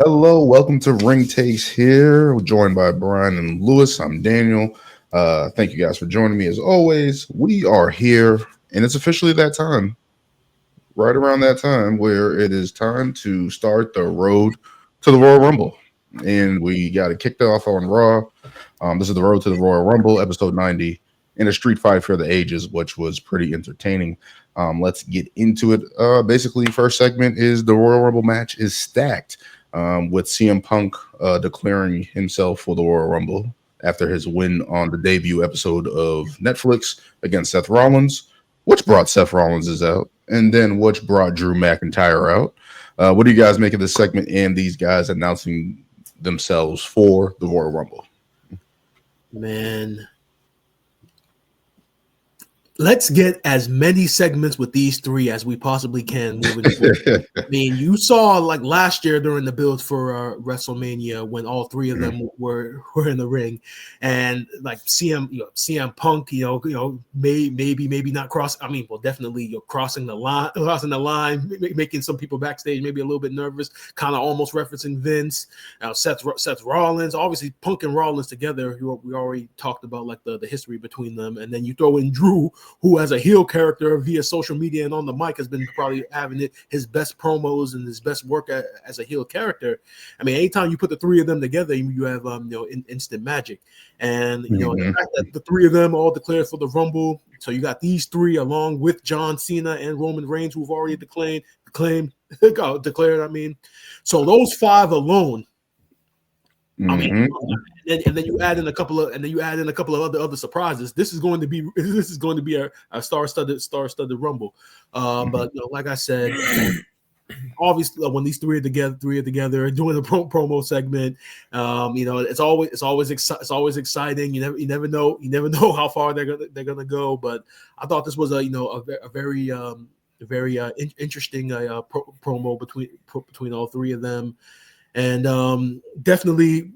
Hello, welcome to Ring Takes here. We're joined by Brian and Lewis. I'm Daniel. Thank you guys for joining me as always. We are here, and it's officially that time, right around that time where it is time to start the road to the Royal Rumble. And we got it kicked off on Raw. This is the road to the Royal Rumble, episode 90, in a street fight for the ages, which was pretty entertaining. Let's get into it. Basically, first segment is the Royal Rumble match is stacked. With CM Punk declaring himself for the Royal Rumble after his win on the debut episode of Netflix against Seth Rollins, which brought Seth Rollins out, and then which brought Drew McIntyre out. What do you guys make of this segment and these guys announcing themselves for the Royal Rumble? Man, let's get as many segments with these three as we possibly can moving forward. I mean, you saw like last year during the build for WrestleMania when all three of them were in the ring, and like CM Punk, maybe not cross. I mean, well, definitely crossing the line, making some people backstage maybe a little bit nervous, kind of almost referencing Vince. Seth Rollins, obviously Punk and Rollins together. We already talked about like the history between them, and then you throw in Drew, who as a heel character via social media and on the mic has been probably having his best promos and his best work as a heel character. I mean, anytime you put the three of them together, you have instant magic. And the fact that the three of them all declared for the Rumble, so you got these three along with John Cena and Roman Reigns, who've already declared. I mean, so those five alone. I mean, and then you add in a couple of other surprises. This is going to be a star-studded Rumble. But like I said, obviously when these three are together doing a promo segment, it's always exciting. You never know how far they're gonna go. But I thought this was a very interesting promo between all three of them. And definitely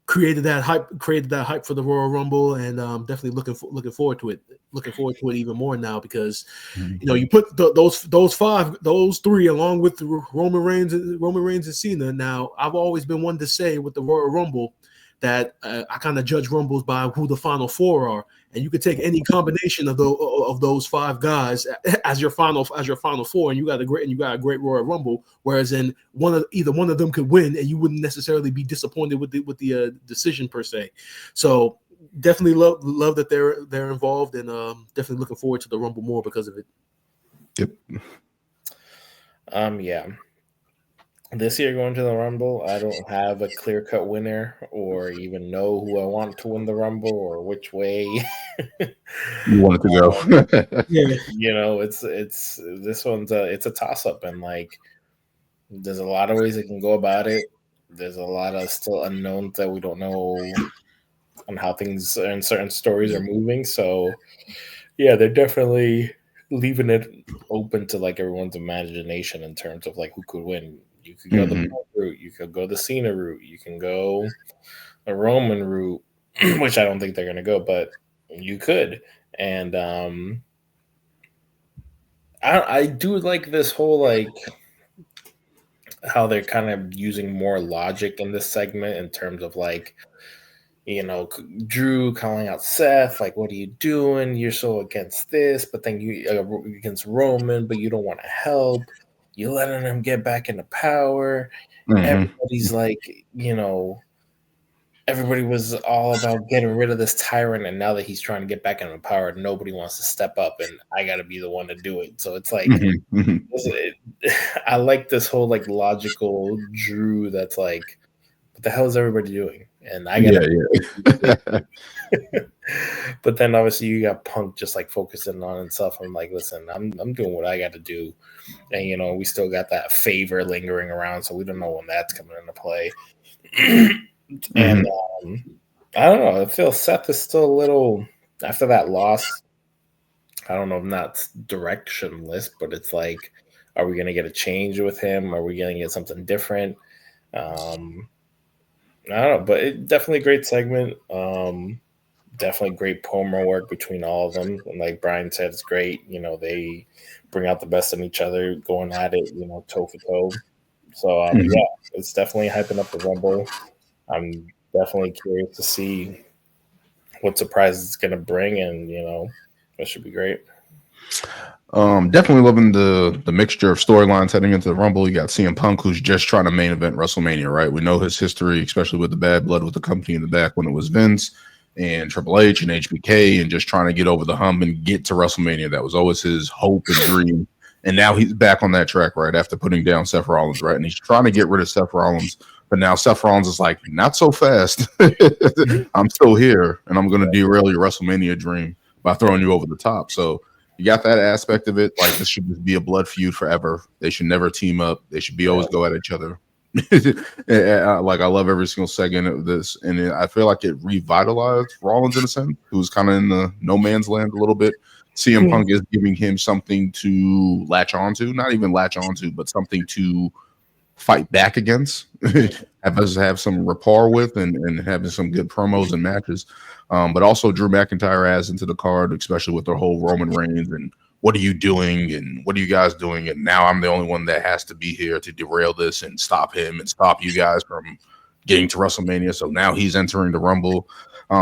created that hype for the Royal Rumble, and definitely looking forward to it. Looking forward to it even more now because you put those three along with Roman Reigns and Cena. Now, I've always been one to say with the Royal Rumble that I kind of judge Rumbles by who the final four are, and you could take any combination of those five guys as your final four, and you got a great Royal Rumble. Whereas in either one of them could win, and you wouldn't necessarily be disappointed with the decision per se. So definitely love that they're involved, and definitely looking forward to the Rumble more because of it. Yep. Yeah. This year going to the Rumble, I don't have a clear-cut winner or even know who I want to win the Rumble or which way you want it to go. It's this one's it's a toss-up, and like there's a lot of ways it can go about it. There's a lot of still unknowns that we don't know on how things and certain stories are moving. So yeah, they're definitely leaving it open to like everyone's imagination in terms of like who could win. You could go the Punk route, you could go the Cena route, you can go the Roman route, which I don't think they're gonna go, but you could. And I do like this whole like how they're kind of using more logic in this segment in terms of like, Drew calling out Seth, like, what are you doing? You're so against this, but then you against Roman, but you don't want to help. You're letting him get back into power. Everybody's like, everybody was all about getting rid of this tyrant, and now that he's trying to get back into power, nobody wants to step up, and I got to be the one to do it. So it's like, I like this whole like logical Drew that's like, what the hell is everybody doing? And I got but then obviously you got Punk just like focusing on himself. I'm like, listen, I'm doing what I got to do, and we still got that favor lingering around, so we don't know when that's coming into play. And I don't know. I feel Seth is still a little after that loss. I don't know if that's directionless, but it's like, are we gonna get a change with him? Are we gonna get something different? I don't know, but it definitely a great segment. Definitely great promo work between all of them. And like Brian said, it's great. They bring out the best in each other, going at it, toe for toe. So yeah, it's definitely hyping up the Rumble. I'm definitely curious to see what surprises it's going to bring, and that should be great. Definitely loving the mixture of storylines heading into the Rumble. You got CM Punk, who's just trying to main event WrestleMania, right? We know his history, especially with the bad blood with the company in the back when it was Vince and Triple H and HBK, and just trying to get over the hump and get to WrestleMania. That was always his hope and dream. And now he's back on that track, right? After putting down Seth Rollins, right? And he's trying to get rid of Seth Rollins. But now Seth Rollins is like, not so fast. I'm still here, and I'm going to derail your WrestleMania dream by throwing you over the top. So you got that aspect of it. Like, this should just be a blood feud forever. They should never team up. They should be always go at each other. Like, I love every single second of this, and I feel like it revitalized Rollins in a sense, who's kind of in the no man's land a little bit. CM Punk is giving him something to latch onto, not even latch onto, but something to fight back against, have some rapport with, and having some good promos and matches. But also Drew McIntyre adds into the card, especially with the whole Roman Reigns and what are you doing and what are you guys doing? And now I'm the only one that has to be here to derail this and stop him and stop you guys from getting to WrestleMania. So now he's entering the Rumble.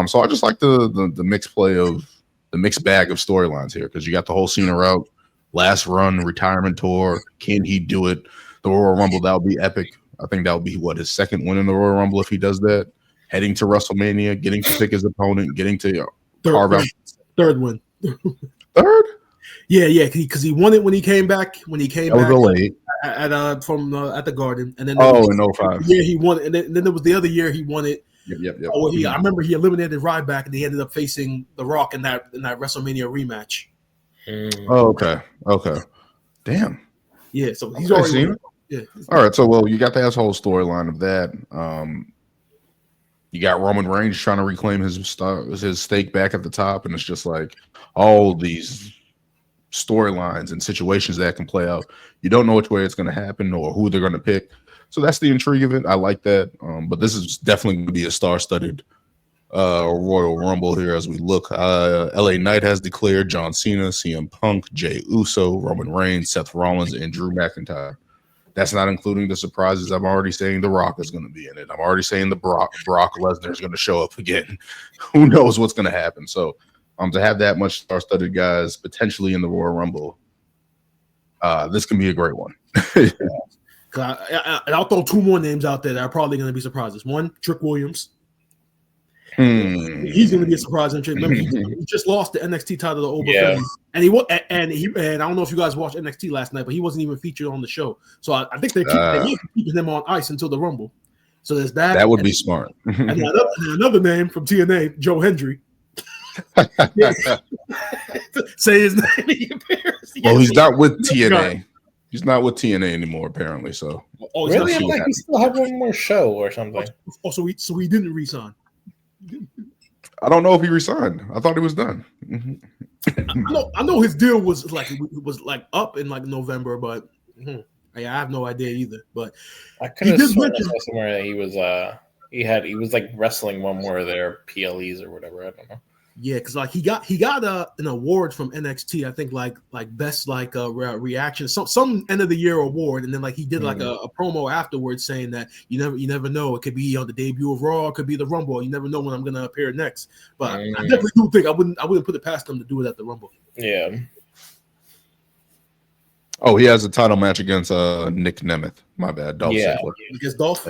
So I just like the mixed play of the mixed bag of storylines here, because you got the whole Cena route, last run, retirement tour. Can he do it? The Royal Rumble, that would be epic. I think that would be his second win in the Royal Rumble if he does that. Heading to WrestleMania, getting to pick his opponent, getting to carve out third win. Third? Yeah, because he won it when he came back. When he came back at the Garden, and then in 05. Yeah, he won it, and then there was the other year he won it. Yep. I remember he eliminated Ryback, and he ended up facing The Rock in that WrestleMania rematch. Oh, okay. Damn. Yeah, so he's already seen it. Yeah. All right, so you got the whole storyline of that. You got Roman Reigns trying to reclaim his stake back at the top, and it's just like all these storylines and situations that can play out. You don't know which way it's going to happen or who they're going to pick. So that's the intrigue of it. I like that. But this is definitely going to be a star-studded Royal Rumble here as we look. LA Knight has declared John Cena, CM Punk, Jey Uso, Roman Reigns, Seth Rollins, and Drew McIntyre. That's not including the surprises. I'm already saying The Rock is going to be in it. I'm already saying Brock Lesnar is going to show up again. Who knows what's going to happen? So to have that much star-studded guys potentially in the Royal Rumble, this can be a great one. I'll throw two more names out there that are probably going to be surprises. One, Trick Williams. He's going to be a surprise. Remember, he just lost the NXT title to Oberfeld, and I don't know if you guys watched NXT last night, but he wasn't even featured on the show. So I think they're keeping him on ice until the Rumble. So there's that. That would be smart. And another name from TNA, Joe Hendry. Say his name. Well, he's not with TNA. He's not with TNA anymore, apparently. So, really, I'm like, he still have one more show or something. Oh, so he didn't resign. I don't know if he resigned. I thought he was done. I know his deal was up in like November, but I have no idea either. But I could have sworn somewhere that he was like wrestling one more of their PLEs or whatever. I don't know. Yeah, because like he got an award from NXT, I think like best reaction, some end of the year award, and then like he did like a promo afterwards saying that you never know, it could be on the debut of Raw, it could be the Rumble, you never know when I'm gonna appear next. But I definitely do think I wouldn't put it past him to do it at the Rumble. Yeah. Oh, he has a title match against Nick Nemeth. My bad, Dolph Ziggler. Against Dolph.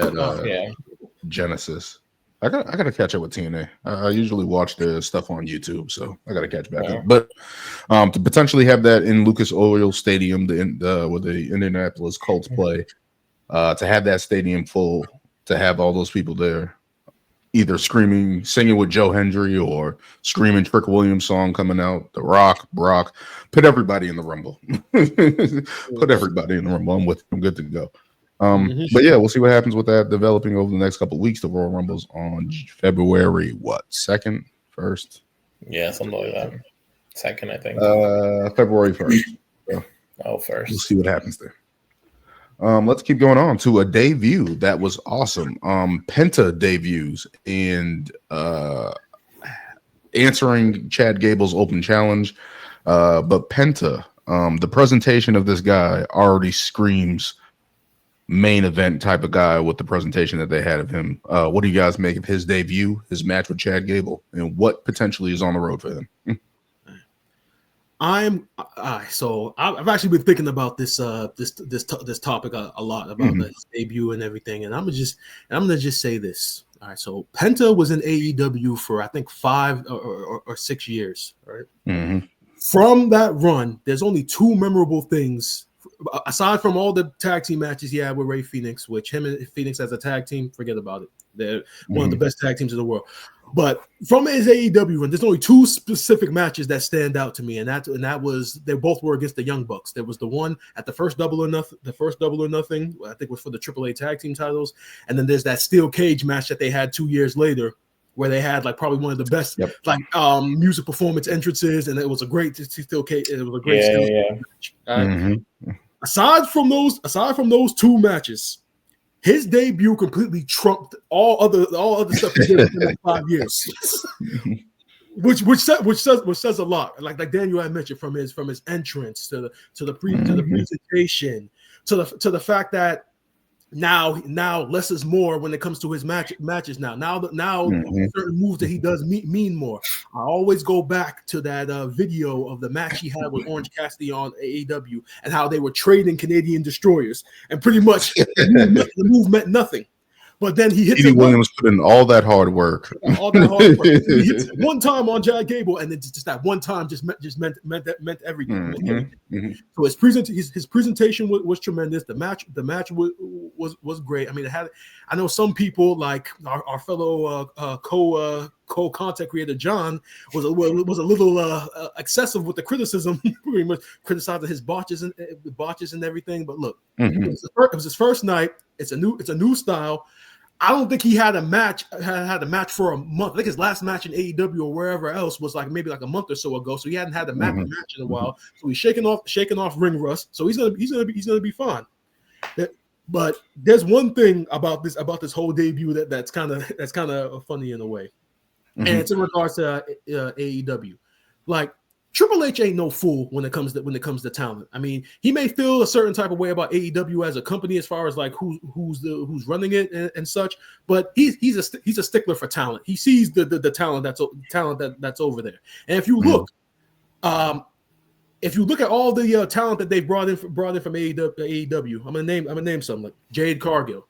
Genesis. I gotta catch up with TNA. I usually watch the stuff on YouTube, so I gotta catch back up. But to potentially have that in Lucas Oil Stadium, where the Indianapolis Colts play, to have that stadium full, to have all those people there, either singing with Joe Hendry or screaming Trick Williams song coming out, The Rock, Brock, put everybody in the Rumble. Put everybody in the Rumble. I'm good to go. But yeah, we'll see what happens with that developing over the next couple of weeks. The Royal Rumbles on February 2nd, 1st? Yeah, something like that. 2nd, I think. February 1st. So 1st. We'll see what happens there. Let's keep going on to a debut that was awesome. Penta debuts and answering Chad Gable's open challenge. But Penta, the presentation of this guy already screams main event type of guy with the presentation that they had of him. What do you guys make of his debut, his match with Chad Gable, and what potentially is on the road for him? I've actually been thinking about this topic a lot about his debut and everything, and I'm gonna just say this. All right, so Penta was in AEW for I think 5 or 6 years, right? Mm-hmm. From that run, there's only 2 memorable things aside from all the tag team matches he had with Ray Phoenix, which him and Phoenix as a tag team, forget about it. They're one of the best tag teams in the world. But from his AEW run, there's only 2 specific matches that stand out to me, and that was they both were against the Young Bucks. There was the one at the first Double or Nothing, I think was for the AAA tag team titles, and then there's that steel cage match that they had 2 years later, where they had like probably one of the best music performance entrances, and it was a great steel cage. It was a great match. Aside from those 2 matches, his debut completely trumped all other stuff he did in 5 years, which says a lot. Like Daniel had mentioned, from his entrance to the presentation to the fact that now less is more when it comes to his matches. Now certain moves that he does mean more. I always go back to that video of the match he had with Orange Cassidy on AEW and how they were trading Canadian destroyers, and pretty much the move meant nothing. But then he hits Williams put in all that hard work. He hits it one time on Chad Gable, and it's just that one time just meant everything. So his presentation was tremendous. The match was great. I mean, I know some people like our fellow co-content creator John was a little excessive with the criticism, pretty much criticizing his botches and everything. But look, it was his first night. It's a new style. I don't think he had a match for a month. I think his last match in AEW or wherever else was maybe a month or so ago. So he hadn't had a match in a while. So he's shaking off ring rust. So he's gonna be fine. But there's one thing about this whole debut that's kind of funny in a way, and it's in regards to AEW. Like, Triple H ain't no fool when it comes to talent. I mean, he may feel a certain type of way about AEW as a company as far as like who's running it and such, but he's a stickler for talent. He sees the talent that's over there. And if you look, at all the talent that they've brought in from AEW, I'm gonna name some like Jade Cargill,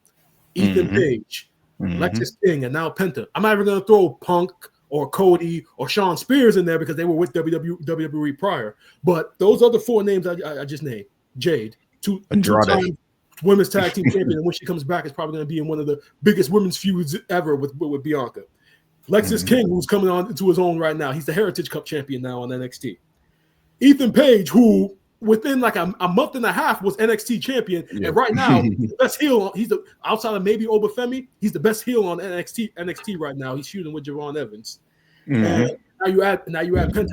Ethan Page, Lexis King, and now Penta. I'm not even gonna throw Punk or Cody or Shawn Spears in there because they were with WWE prior. But those other 4 names I just named: Jade, two-time women's tag team champion, and when she comes back, it's probably going to be in one of the biggest women's feuds ever with Bianca. Lexis King, who's coming on into his own right now. He's the Heritage Cup champion now on NXT. Ethan Page, who within like a month and a half was NXT champion, and right now he's the best heel. Outside of maybe Obafemi, he's the best heel on NXT right now. He's shooting with Javon Evans. And now you add Penta.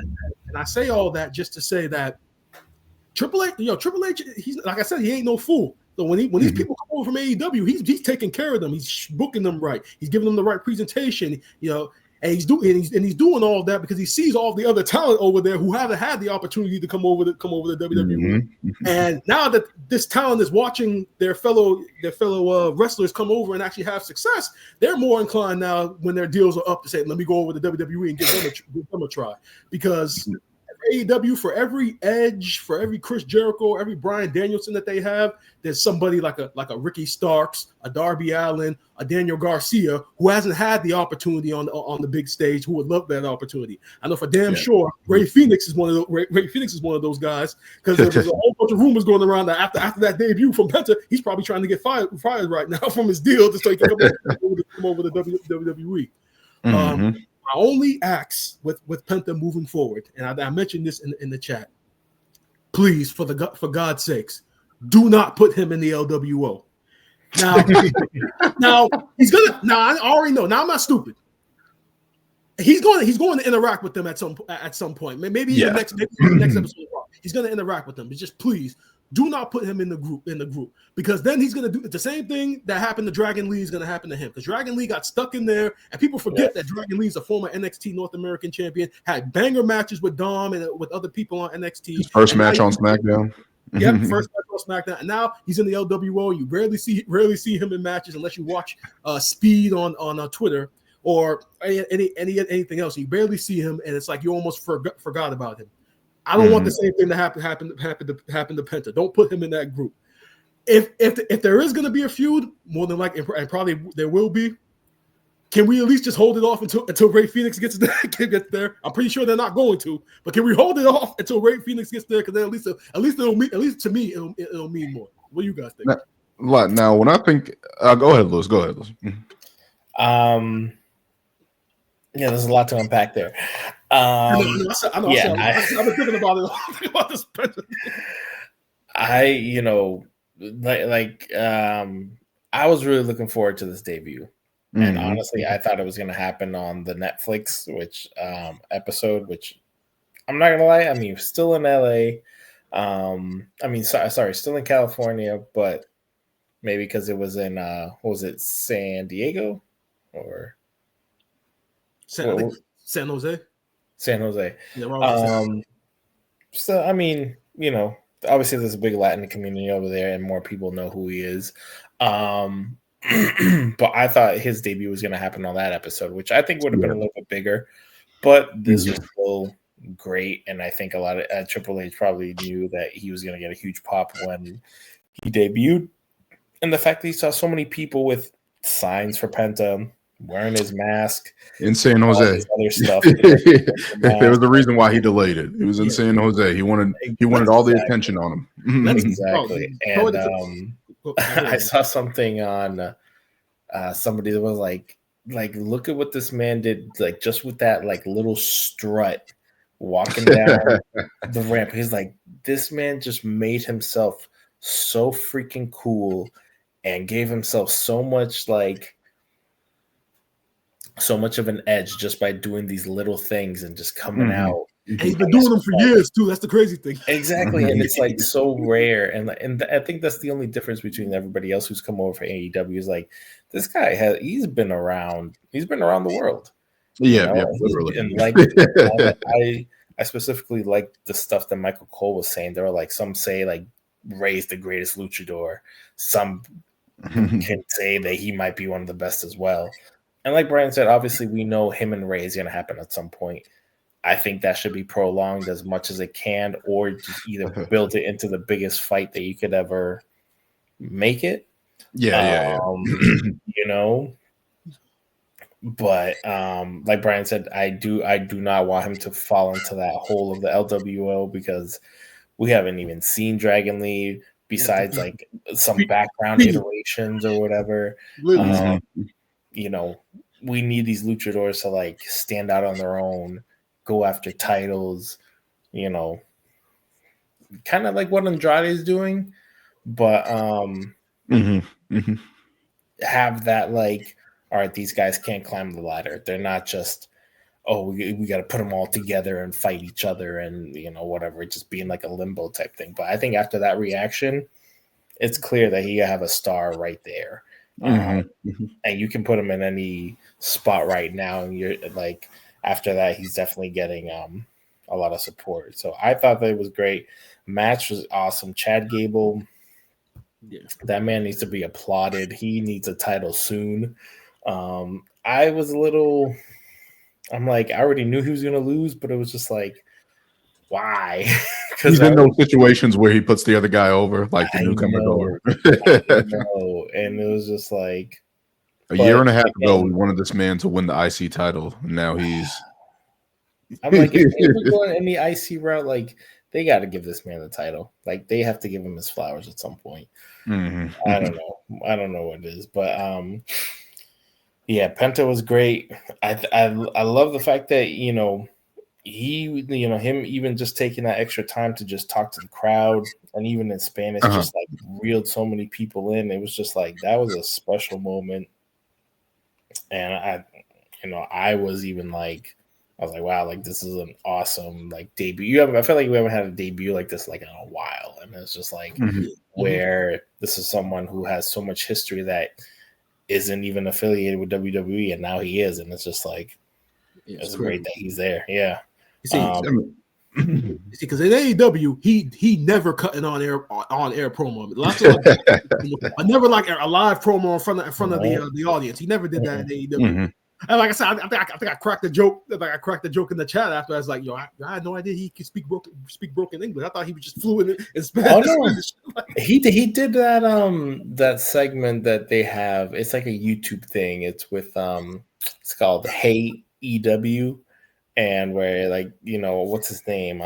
And I say all that just to say that Triple H, he's like I said, he ain't no fool. So when these people come over from AEW, he's taking care of them. He's booking them right. He's giving them the right presentation. And he's doing all that because he sees all the other talent over there who haven't had the opportunity to come over to WWE. And now that this talent is watching their fellow wrestlers come over and actually have success, they're more inclined now when their deals are up to say, "Let me go over to WWE and give them a try." Because AEW, for every Edge, for every Chris Jericho, every Bryan Danielson that they have, there's somebody like a Ricky Starks, a Darby Allin, a Daniel Garcia who hasn't had the opportunity on the big stage, who would love that opportunity. I know for damn sure Ray Phoenix is one of those guys, because there was a whole bunch of rumors going around that after that debut from Penta, he's probably trying to get fired right now from his deal just so he can come over to WWE. My only axe with Penta moving forward, and I mentioned this in the chat, please, for God's sakes, do not put him in the LWO. Now he's gonna. Now I already know. Now I'm not stupid. He's going to interact with them at some point. Maybe in the next episode. He's going to interact with them. But just please do not put him in the group, because then he's going to do the same thing that happened to Dragon Lee is going to happen to him, because Dragon Lee got stuck in there, and people forget that Dragon Lee is a former NXT North American champion, had banger matches with Dom and with other people on NXT. His first match on SmackDown. Yep, first match on SmackDown. And now he's in the LWO. You rarely see him in matches unless you watch Speed on Twitter or anything else. You barely see him, and it's like you almost forgot about him. I don't want the same thing to happen to Penta. Don't put him in that group. If there is going to be a feud, more than likely, and probably there will be, can we at least just hold it off until Rey Fenix gets there? I'm pretty sure they're not going to, but can we hold it off until Rey Fenix gets there? Because then at least to me it'll mean more. What do you guys think? Now when I think, go ahead, Lewis. Go ahead, Lewis. Yeah, there's a lot to unpack there. I've been thinking about it. Thinking about this. I was really looking forward to this debut. And honestly, I thought it was going to happen on the Netflix episode, which I'm not going to lie. I mean, still in LA. Still in California, but maybe because it was in, what was it, San Diego or San Jose? San Jose. Yeah, so, I mean, obviously there's a big Latin community over there and more people know who he is. But I thought his debut was going to happen on that episode, which I think would have been a little bit bigger. But this was still great, and I think a lot of Triple H probably knew that he was going to get a huge pop when he debuted. And the fact that he saw so many people with signs for Penta, wearing his mask in San Jose, other stuff. There was a reason why he delayed it. It was in San Jose. He wanted all the attention on him. Exactly. And I saw something on somebody that was like, look at what this man did, like just with that like little strut walking down the ramp. He's like, this man just made himself so freaking cool and gave himself so much of an edge just by doing these little things and just coming out. And he's been doing them for years too. That's the crazy thing. Exactly, and it's like so rare, and I think that's the only difference between everybody else who's come over for AEW is like this guy he's been around the world. Literally. And like I specifically like the stuff that Michael Cole was saying. There were like some say like Rey's the greatest luchador. Some can say that he might be one of the best as well. And like Brian said, obviously we know him and Rey is going to happen at some point. I think that should be prolonged as much as it can, or just either build it into the biggest fight that you could ever make it. But like Brian said, I do not want him to fall into that hole of the LWO because we haven't even seen Dragon Lee besides like some background iterations or whatever. We need these luchadors to like stand out on their own, go after titles, kind of like what Andrade is doing, but have that like, all right, these guys can't climb the ladder. They're not just, we got to put them all together and fight each other and whatever, just being like a limbo type thing. But I think after that reaction, it's clear that he have a star right there. And you can put him in any spot right now, and you're like, after that, he's definitely getting a lot of support. So I thought that it was great. Match was awesome. Chad Gable, that man needs to be applauded. He needs a title soon. I was I'm like, I already knew he was going to lose, but it was just like, why? He's in those situations where he puts the other guy over, like the newcomer over. And it was just like a year and a half ago, we wanted this man to win the IC title, and now he's. I'm like, if they were going in the IC route, like they got to give this man the title. Like they have to give him his flowers at some point. I don't know what it is, but Penta was great. I love the fact that him even just taking that extra time to just talk to the crowd, and even in Spanish, just like reeled so many people in. It was just like that was a special moment, and I was like, wow, like this is an awesome like debut. I feel like we haven't had a debut like this like in a while, and it's just like where this is someone who has so much history that isn't even affiliated with WWE, and now he is, and it's just like it's great that he's there. Yeah. You see, Because in AEW, he never cut an on air promo. I never like a live promo in front of the audience. He never did that in AEW. Mm-hmm. And like I said, I think I cracked the joke. I cracked the joke in the chat after. I was like, I had no idea he could speak broken English. I thought he was just fluent in Spanish. Oh, no. He did that that segment that they have. It's like a YouTube thing. It's with it's called Hey EW, and where what's his name?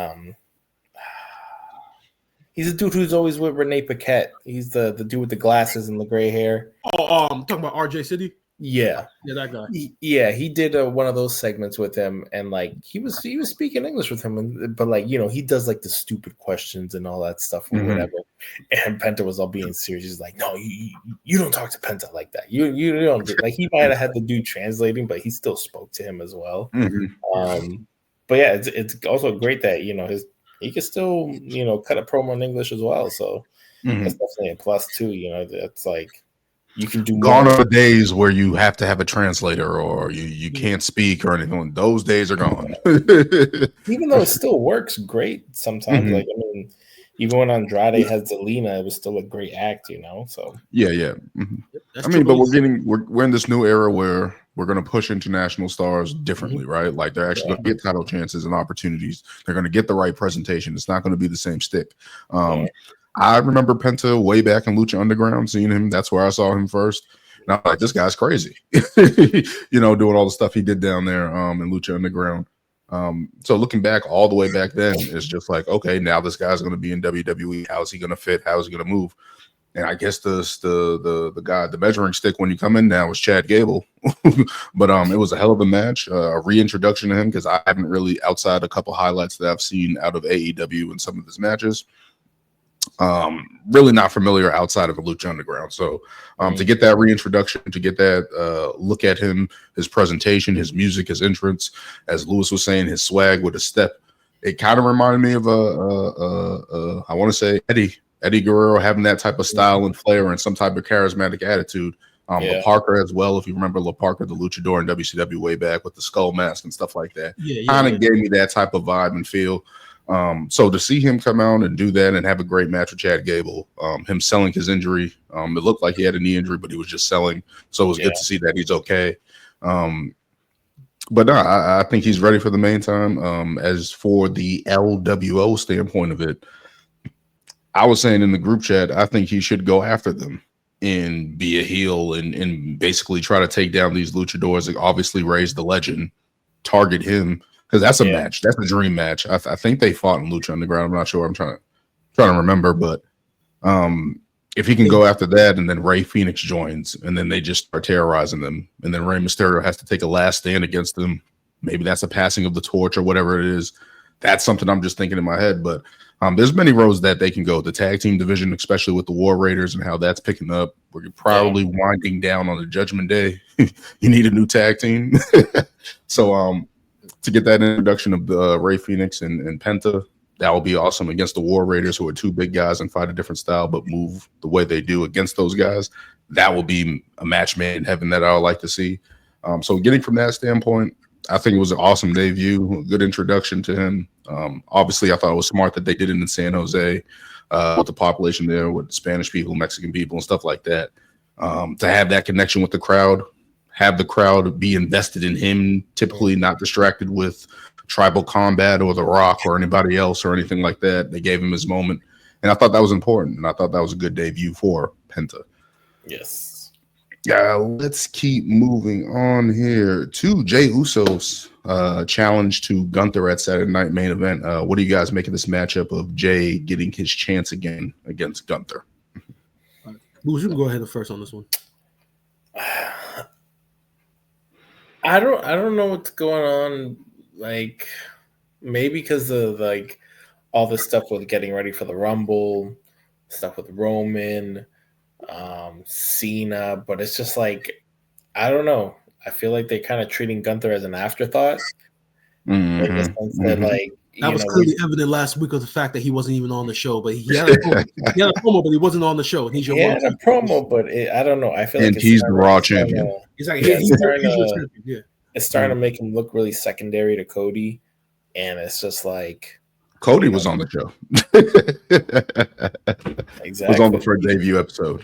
He's a dude who's always with Renee Paquette. He's the dude with the glasses and the gray hair. Oh, talking about RJ City. Yeah, that guy. He did one of those segments with him, and he was speaking English with him, but he does the stupid questions and all that stuff or whatever. And Penta was all being serious. He's like, "No, you don't talk to Penta like that. You don't do." He might have had the dude translating, but he still spoke to him as well. But yeah, it's also great that he can still cut a promo in English as well. So that's definitely a plus too. It's you can do gone are the days where you have to have a translator or you can't speak or anything. Those days are gone. Even though it still works great sometimes. Even when Andrade had Zelina, it was still a great act, So yeah. But we're in this new era where we're going to push international stars differently, right? They're actually going to get title chances and opportunities. They're going to get the right presentation. It's not going to be the same stick. I remember Penta way back in Lucha Underground, seeing him. That's where I saw him first. And I'm like, this guy's crazy, doing all the stuff he did down there in Lucha Underground. So looking back all the way back then, it's just okay, now this guy's going to be in WWE. How's he going to fit? How's he going to move? And I guess the guy, the measuring stick when you come in now is Chad Gable. But it was a hell of a match, a reintroduction to him, because I haven't really, outside a couple highlights that I've seen out of AEW in some of his matches, really not familiar outside of a Lucha Underground. So to get that reintroduction, to get that look at him, his presentation, his music, his entrance, as Lewis was saying, his swag with a step, it kind of reminded me of I want to say Eddie Guerrero, having that type of style and flair and some type of charismatic attitude. La Parker as well, if you remember La Parker, the luchador in WCW way back with the skull mask and stuff like that. Kind of gave me that type of vibe and feel. So to see him come out and do that and have a great match with Chad Gable, him selling his injury, it looked like he had a knee injury, but he was just selling. So it was good to see that he's okay. But no, I think he's ready for the main time. As for the LWO standpoint of it, I was saying in the group chat, I think he should go after them and be a heel and basically try to take down these luchadors. Obviously raise the legend, target him. Because that's a match. That's a dream match. I think they fought in Lucha Underground. I'm not sure. I'm trying to remember. But if he can go after that, and then Rey Fenix joins, and then they just start terrorizing them, and then Rey Mysterio has to take a last stand against them. Maybe that's a passing of the torch or whatever it is. That's something I'm just thinking in my head. But there's many roads that they can go. The tag team division, especially with the War Raiders and how that's picking up. We're probably winding down on the Judgment Day. You need a new tag team. So to get that introduction of the Rey Fenix and Penta, that will be awesome against the War Raiders, who are two big guys and fight a different style, but move the way they do against those guys. That will be a match made in heaven that I would like to see. So getting from that standpoint, I think it was an awesome debut, a good introduction to him. Obviously, I thought it was smart that they did it in San Jose with the population there, with Spanish people, Mexican people, and stuff like that. To have that connection with the crowd, have the crowd be invested in him, typically not distracted with Tribal Combat or The Rock or anybody else or anything like that. They gave him his moment. And I thought that was important. And I thought that was a good debut for Penta. Yes. Let's keep moving on here to Jey Uso's challenge to Gunther at Saturday Night Main Event. What do you guys make of this matchup of Jey getting his chance again against Gunther? Booze, you can go ahead first on this one. I don't know what's going on. Maybe because of all the stuff with getting ready for the Rumble, stuff with Roman, Cena, but it's just I don't know. I feel like they're kind of treating Gunther as an afterthought. In the sense that that was clearly evident last week of the fact that he wasn't even on the show, but he had a promo, but he wasn't on the show. And he had a promo, but I don't know. I feel like he's the Raw champion. It's starting to make him look really secondary to Cody, and it's just Cody was on the show. Exactly. Was on the first debut episode.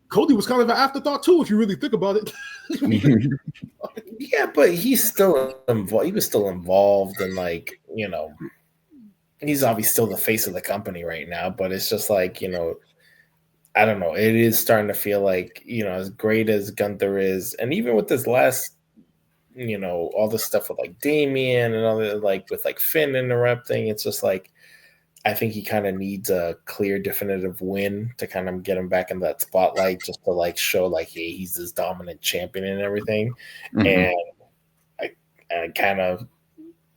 Cody was kind of an afterthought too, if you really think about it. Yeah, but he's still involved. He was still involved, and he's obviously still the face of the company right now. But it's just like, I don't know. It is starting to feel like, as great as Gunther is, and even with this last, all this stuff with like Damian and all that, like with like Finn interrupting, it's just like, I think he kind of needs a clear, definitive win to kind of get him back in that spotlight, just to like show like, hey, he's this dominant champion and everything. And I kind of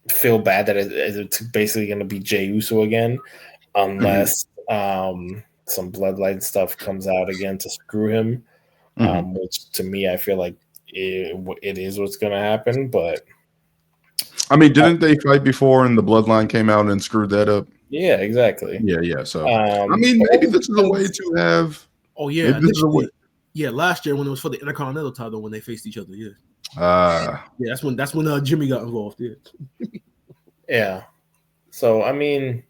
feel bad that it's basically going to be Jey Uso again, unless some bloodline stuff comes out again to screw him, which to me, I feel like it is what's going to happen. But I mean, didn't they fight before and the bloodline came out and screwed that up? Yeah, exactly. Yeah. So I mean, maybe this is a way to have. Oh yeah, last year when it was for the Intercontinental title when they faced each other. Yeah, that's when Jimmy got involved. Yeah. So I mean,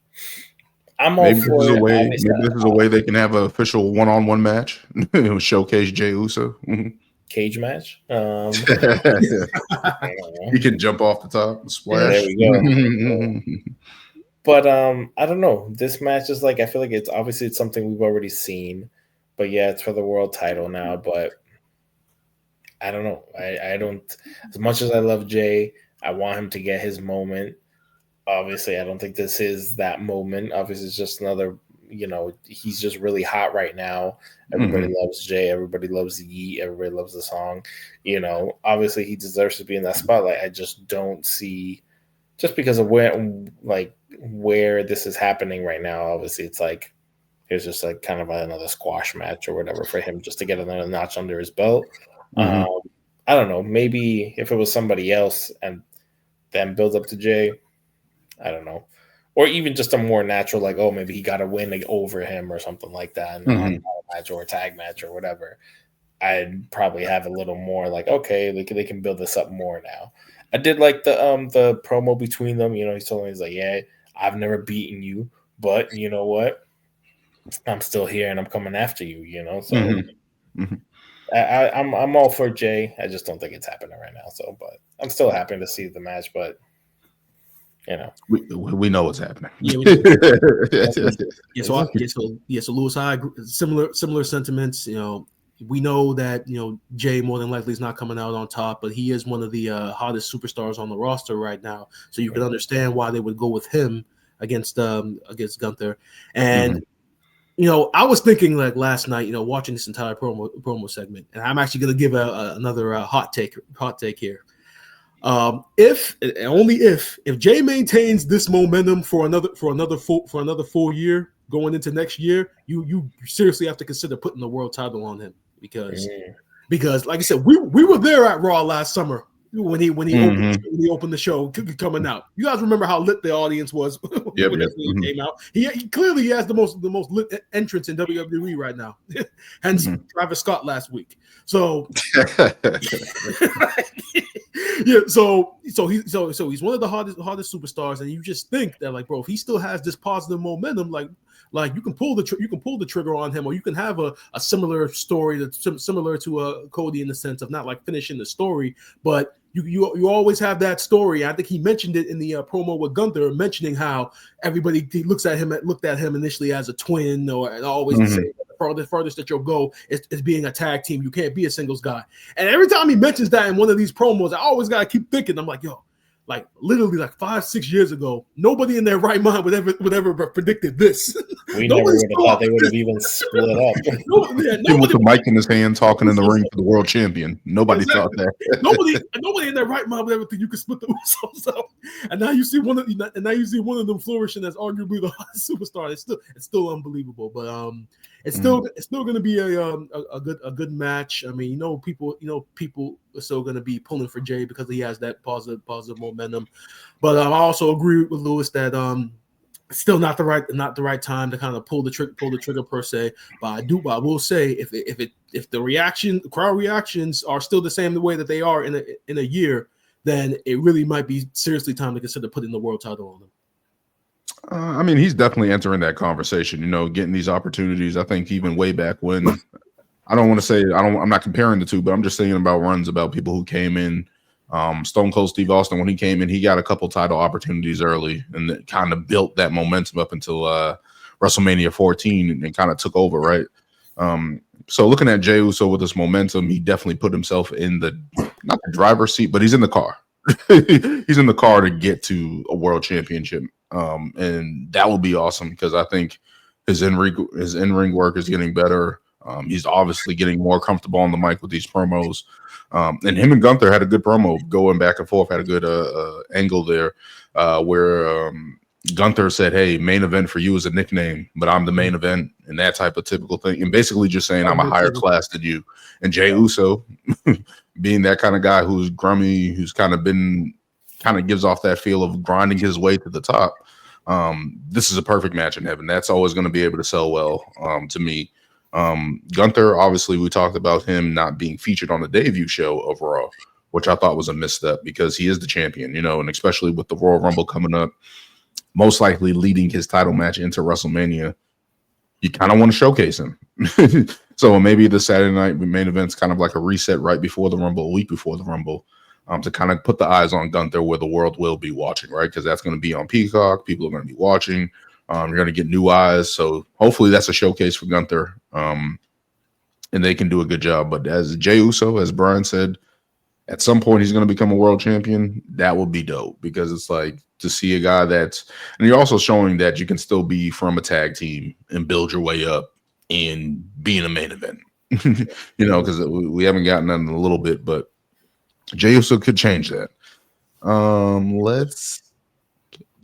I'm all maybe for this is it. a way. Maybe this is a way they can have an official one-on-one match. Showcase Jey Uso. Cage match. He can jump off the top and splash. There we go. But I don't know. This match is like, I feel like it's something we've already seen. But yeah, it's for the world title now. But I don't know. I don't, as much as I love Jey, I want him to get his moment. Obviously, I don't think this is that moment. Obviously, it's just another, he's just really hot right now. Everybody loves Jey. Everybody loves the Yeet. Everybody loves the song. Obviously, he deserves to be in that spotlight. I just don't see, just because of where this is happening right now. Obviously, it's like, here's just like kind of another squash match or whatever for him just to get another notch under his belt. I don't know. Maybe if it was somebody else and then build up to Jey, I don't know. Or even just a more natural, like, oh, maybe he got a win over him or something like that, and a match or a tag match or whatever. I'd probably have a little more like, okay, they can build this up more now. I did like the promo between them. He's told me, he's like, yeah, I've never beaten you, but you know what? I'm still here and I'm coming after you. So I'm all for Jey. I just don't think it's happening right now. So, but I'm still happy to see the match, but. We know what's happening. So Lewis, I agree. Similar sentiments. We know that Jey more than likely is not coming out on top, but he is one of the hottest superstars on the roster right now. So you can understand why they would go with him against Gunther. And I was thinking like last night, watching this entire promo segment, and I'm actually going to give another hot take here. If Jey maintains this momentum for another full year going into next year, you seriously have to consider putting the world title on him because like I said, we were there at Raw last summer when he opened the show coming out. You guys remember how lit the audience was when he came out? He clearly has the most lit entrance in WWE right now. Hence Travis Scott last week. So so he's one of the hottest superstars, and you just think that like, bro, if he still has this positive momentum, like you can pull the trigger on him, or you can have a similar story that's similar to Cody in the sense of not like finishing the story, but you always have that story. I think he mentioned it in the promo with Gunther, mentioning how everybody looked at him initially as a twin, or always say the furthest that you'll go is being a tag team. You can't be a singles guy. And every time he mentions that in one of these promos, I always gotta keep thinking. I'm like, yo, like literally like 5-6 years ago, nobody in their right mind would ever predicted this. We never would have thought they would have even split up. Him with the mic in his hand, talking in the ring for the world champion. Nobody thought that. nobody in their right mind would ever think you could split the Usos up. And now you see one of them flourishing as arguably the hottest superstar. It's still unbelievable, but it's still going to be a good match. I mean, people are still going to be pulling for Jey because he has that positive momentum. But I also agree with Lewis that it's still not the right time to kind of pull the trigger per se. But I will say if the crowd reactions are still the same the way that they are in a year, then it really might be seriously time to consider putting the world title on them. I mean, he's definitely entering that conversation. Getting these opportunities. I think even way back when. I don't want to say I'm not comparing the two, but I'm just saying about runs about people who came in. Stone Cold Steve Austin, when he came in, he got a couple title opportunities early, and it kind of built that momentum up until WrestleMania 14, and kind of took over, right? So looking at Jey Uso with this momentum, he definitely put himself in not the driver's seat, but he's in the car. He's in the car to get to a world championship, and that will be awesome because I think his in-ring work is getting better. He's obviously getting more comfortable on the mic with these promos. And him and Gunther had a good promo going back and forth, had a good angle there where Gunther said, hey, main event for you is a nickname, but I'm the main event, and that type of typical thing. And basically just saying I'm a higher class than you. And Jey Uso, being that kind of guy who's grummy, who's kind of gives off that feel of grinding his way to the top. This is a perfect match in heaven. That's always going to be able to sell well to me. Gunther, obviously, we talked about him not being featured on the debut show of Raw, which I thought was a misstep because he is the champion, and especially with the Royal Rumble coming up, most likely leading his title match into WrestleMania, you kind of want to showcase him. So maybe the Saturday night main event's kind of like a reset right before the Rumble, a week before the Rumble, to kind of put the eyes on Gunther where the world will be watching, right? Because that's going to be on Peacock. People are going to be watching. You're going to get new eyes. So hopefully that's a showcase for Gunther. And they can do a good job. But as Jey Uso, as Brian said, at some point he's going to become a world champion. That would be dope because it's like to see a guy and you're also showing that you can still be from a tag team and build your way up and be in a main event, because we haven't gotten that in a little bit, but Jey Uso could change that.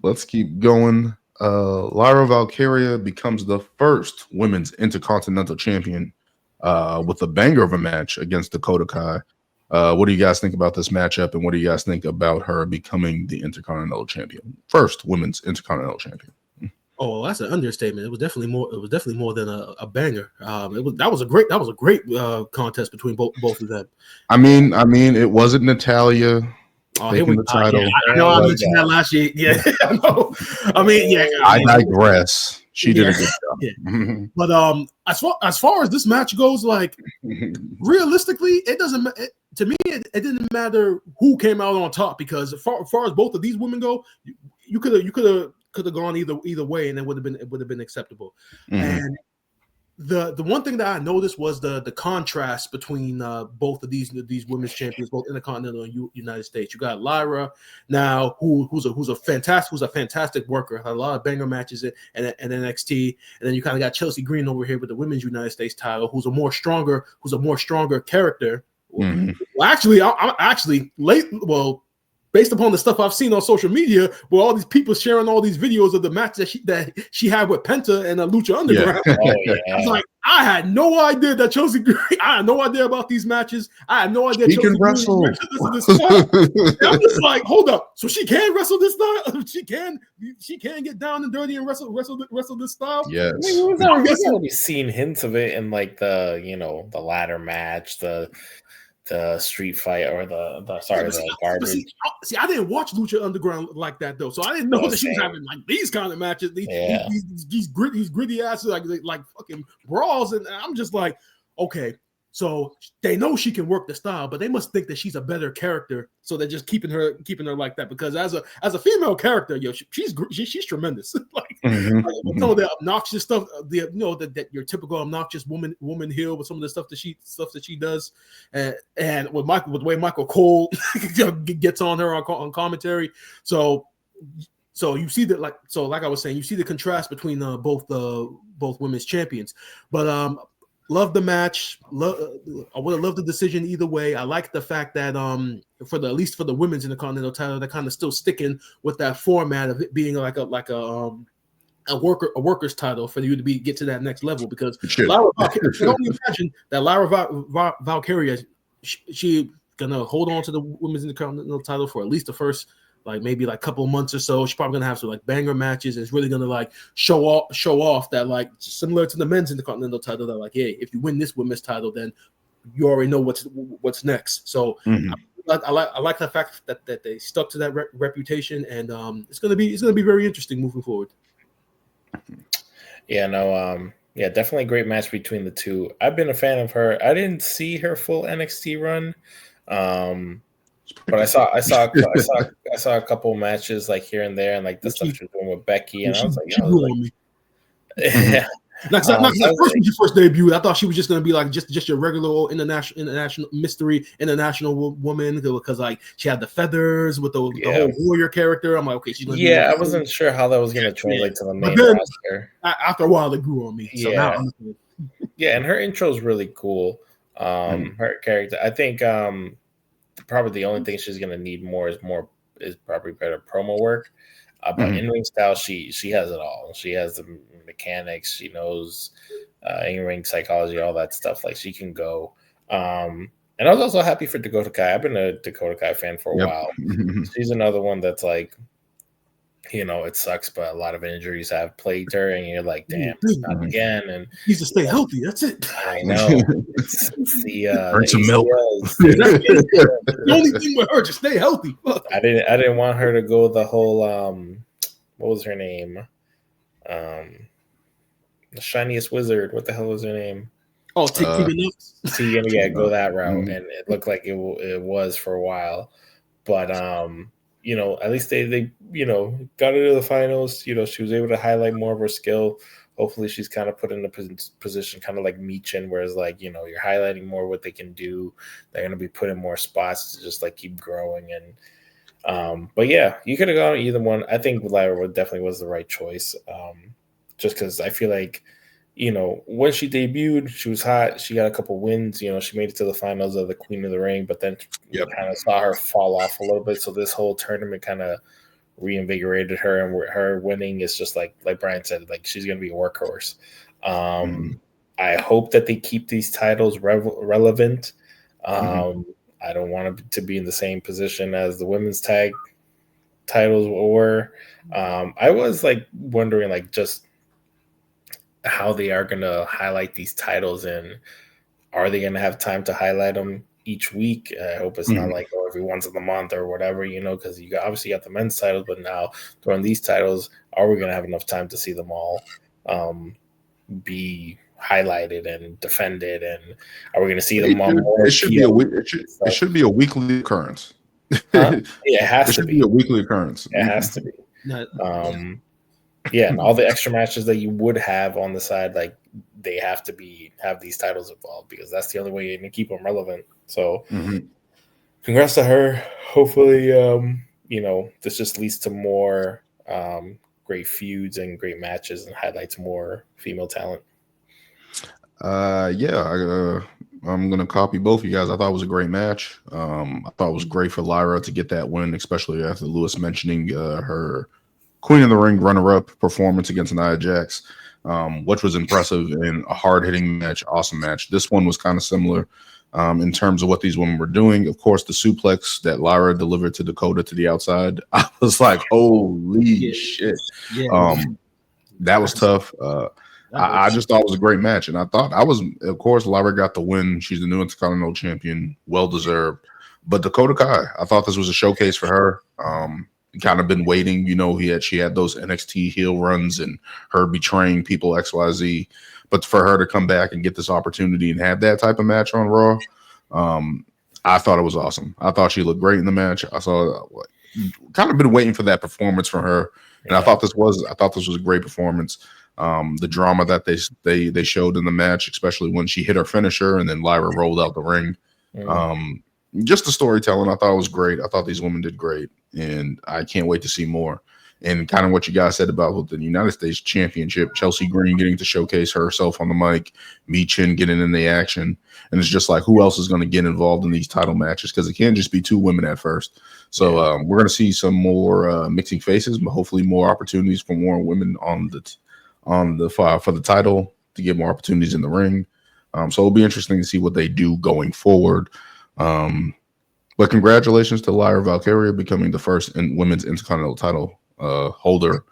Let's keep going. Lyra Valkyria becomes the first women's intercontinental champion with a banger of a match against Dakota Kai. What do you guys think about this matchup, and what do you guys think about her becoming the intercontinental champion, first women's intercontinental champion? Oh, that's an understatement. It was definitely more than a banger. That was a great contest between both of them. I mean, it wasn't Natalya. Taking the title. Yeah, I know I mentioned that last year. Yeah, I know. I mean, yeah. I digress. She did a good job. Yeah. But as far as this match goes, like realistically, it doesn't. To me, it didn't matter who came out on top because as far as both of these women go, you could have gone either way, and it would have been acceptable. Mm-hmm. And the one thing that I noticed was the contrast between both of these women's champions, both Intercontinental and United States. You got Lyra now, who's a fantastic worker, had a lot of banger matches in NXT, and then you kind of got Chelsea Green over here with the women's United States title, who's a more stronger character. Mm-hmm. Well, actually, I'm actually late. Well, based upon the stuff I've seen on social media, where all these people sharing all these videos of the match that she had with Penta and Lucha Underground. Yeah. Oh, yeah. I was like, I had no idea that Chelsea Green. I had no idea about these matches. I had no idea she can wrestle. I'm just like, hold up. So she can wrestle this style. She can get down and dirty and wrestle this style. Yes, we've already seen hints of it in like the ladder match, the street fight or the garbage. See, I didn't watch Lucha Underground like that though, so I didn't know that she was having like these kind of matches, these gritty asses like fucking brawls, and I'm just like, okay, so they know she can work the style, but they must think that she's a better character, so they're just keeping her like that because as a female character, she's tremendous. Like some of the obnoxious stuff, that your typical obnoxious woman heel with some of the stuff that she does, and with the way Michael Cole gets on her on commentary. So you see that, like I was saying, you see the contrast between both women's champions, but love the match. I would have loved the decision either way. I like the fact that at least for the women's Intercontinental title, they're kind of still sticking with that format of it being like a worker's title for you to get to that next level. Because Lyra, I can only imagine that Lyra Valkyria, she gonna hold on to the women's Intercontinental title for at least the first maybe couple of months or so. She's probably gonna have some banger matches, and it's really gonna show off that similar to the men's Intercontinental title, that hey, if you win this women's title, then you already know what's next. So I'm I like the fact that they stuck to that reputation, and it's gonna be very interesting moving forward. Yeah, no, yeah, definitely a great match between the two. I've been a fan of her. I didn't see her full NXT run, but I saw a couple matches like here and there, and like the stuff she was doing with Becky, and I was like, yeah. Not when she first debuted. I thought she was just gonna be like just your regular old international mystery international woman because like she had the feathers with the whole warrior character. I'm like, okay, she's gonna. I wasn't sure how that was gonna translate to the main roster. After a while, it grew on me. So now and her intro is really cool. Her character, I think, probably the only thing she's gonna need is probably better promo work. But in-ring style, she has it all. She has the mechanics. She knows in-ring psychology, all that stuff. Like, she can go. And I was also happy for Dakota Kai. I've been a Dakota Kai fan for a while. She's another one that's like, it sucks, but a lot of injuries have plagued her, and you're like, damn, it's not again. And needs to stay healthy. That's it. I know. It's the drink some milk. The only thing with her, just stay healthy. I didn't want her to go the whole what was her name? The shiniest wizard. What the hell was her name? Oh, Tegan Nox. Tegan, go that route, and it looked like it was for a while, but at least they got her to the finals. She was able to highlight more of her skill. Hopefully she's kind of put in a position kind of like Michin, where it's like, you're highlighting more what they can do. They're going to be put in more spots to just like keep growing. And but yeah, you could have gone either one. I think Lyra definitely was the right choice. Just because I feel like, when she debuted, she was hot. She got a couple wins. She made it to the finals of the Queen of the Ring, but then you kind of saw her fall off a little bit. So this whole tournament kind of reinvigorated her, and her winning is just like Brian said, like, she's going to be a workhorse. I hope that they keep these titles relevant. I don't want to be in the same position as the women's tag titles were. I was like wondering, like, just how they are going to highlight these titles, and are they going to have time to highlight them each week? I hope it's not like every once in the month or whatever, because you obviously got the men's titles, but now throwing these titles, are we going to have enough time to see them all be highlighted and defended, and are we going to see them on more? It should be a weekly occurrence. Yeah, it has to be a weekly occurrence. It has to be. And all the extra matches that you would have on the side, like, they have to have these titles involved, because that's the only way you're going to keep them relevant. So congrats to her. Hopefully, this just leads to more great feuds and great matches and highlights more female talent. I'm going to copy both of you guys. I thought it was a great match. I thought it was great for Lyra to get that win, especially after Lewis mentioning her Queen of the Ring runner-up performance against Nia Jax, which was impressive and a hard-hitting match, awesome match. This one was kind of similar in terms of what these women were doing. Of course, the suplex that Lyra delivered to Dakota to the outside, I was like, holy shit. That was tough. I just thought it was a great match, and of course, Lyra got the win. She's the new Intercontinental Champion, well-deserved. But Dakota Kai, I thought this was a showcase for her. Kind of been waiting, she had those NXT heel runs and her betraying people, XYZ. But for her to come back and get this opportunity and have that type of match on Raw, I thought it was awesome. I thought she looked great in the match. I saw kind of been waiting for that performance from her, and I thought this was a great performance. The drama that they showed in the match, especially when she hit her finisher and then Lyra rolled out the ring. Just the storytelling, I thought was great. I thought these women did great, and I can't wait to see more. And kind of what you guys said about the United States Championship, Chelsea Green getting to showcase herself on the mic, Michin getting in the action, and it's just like, who else is going to get involved in these title matches? Because it can't just be two women at first. So we're going to see some more mixing faces, but hopefully more opportunities for more women on the file for the title to get more opportunities in the ring. So it'll be interesting to see what they do going forward. But congratulations to Lyra Valkyria becoming the first women's Intercontinental title holder.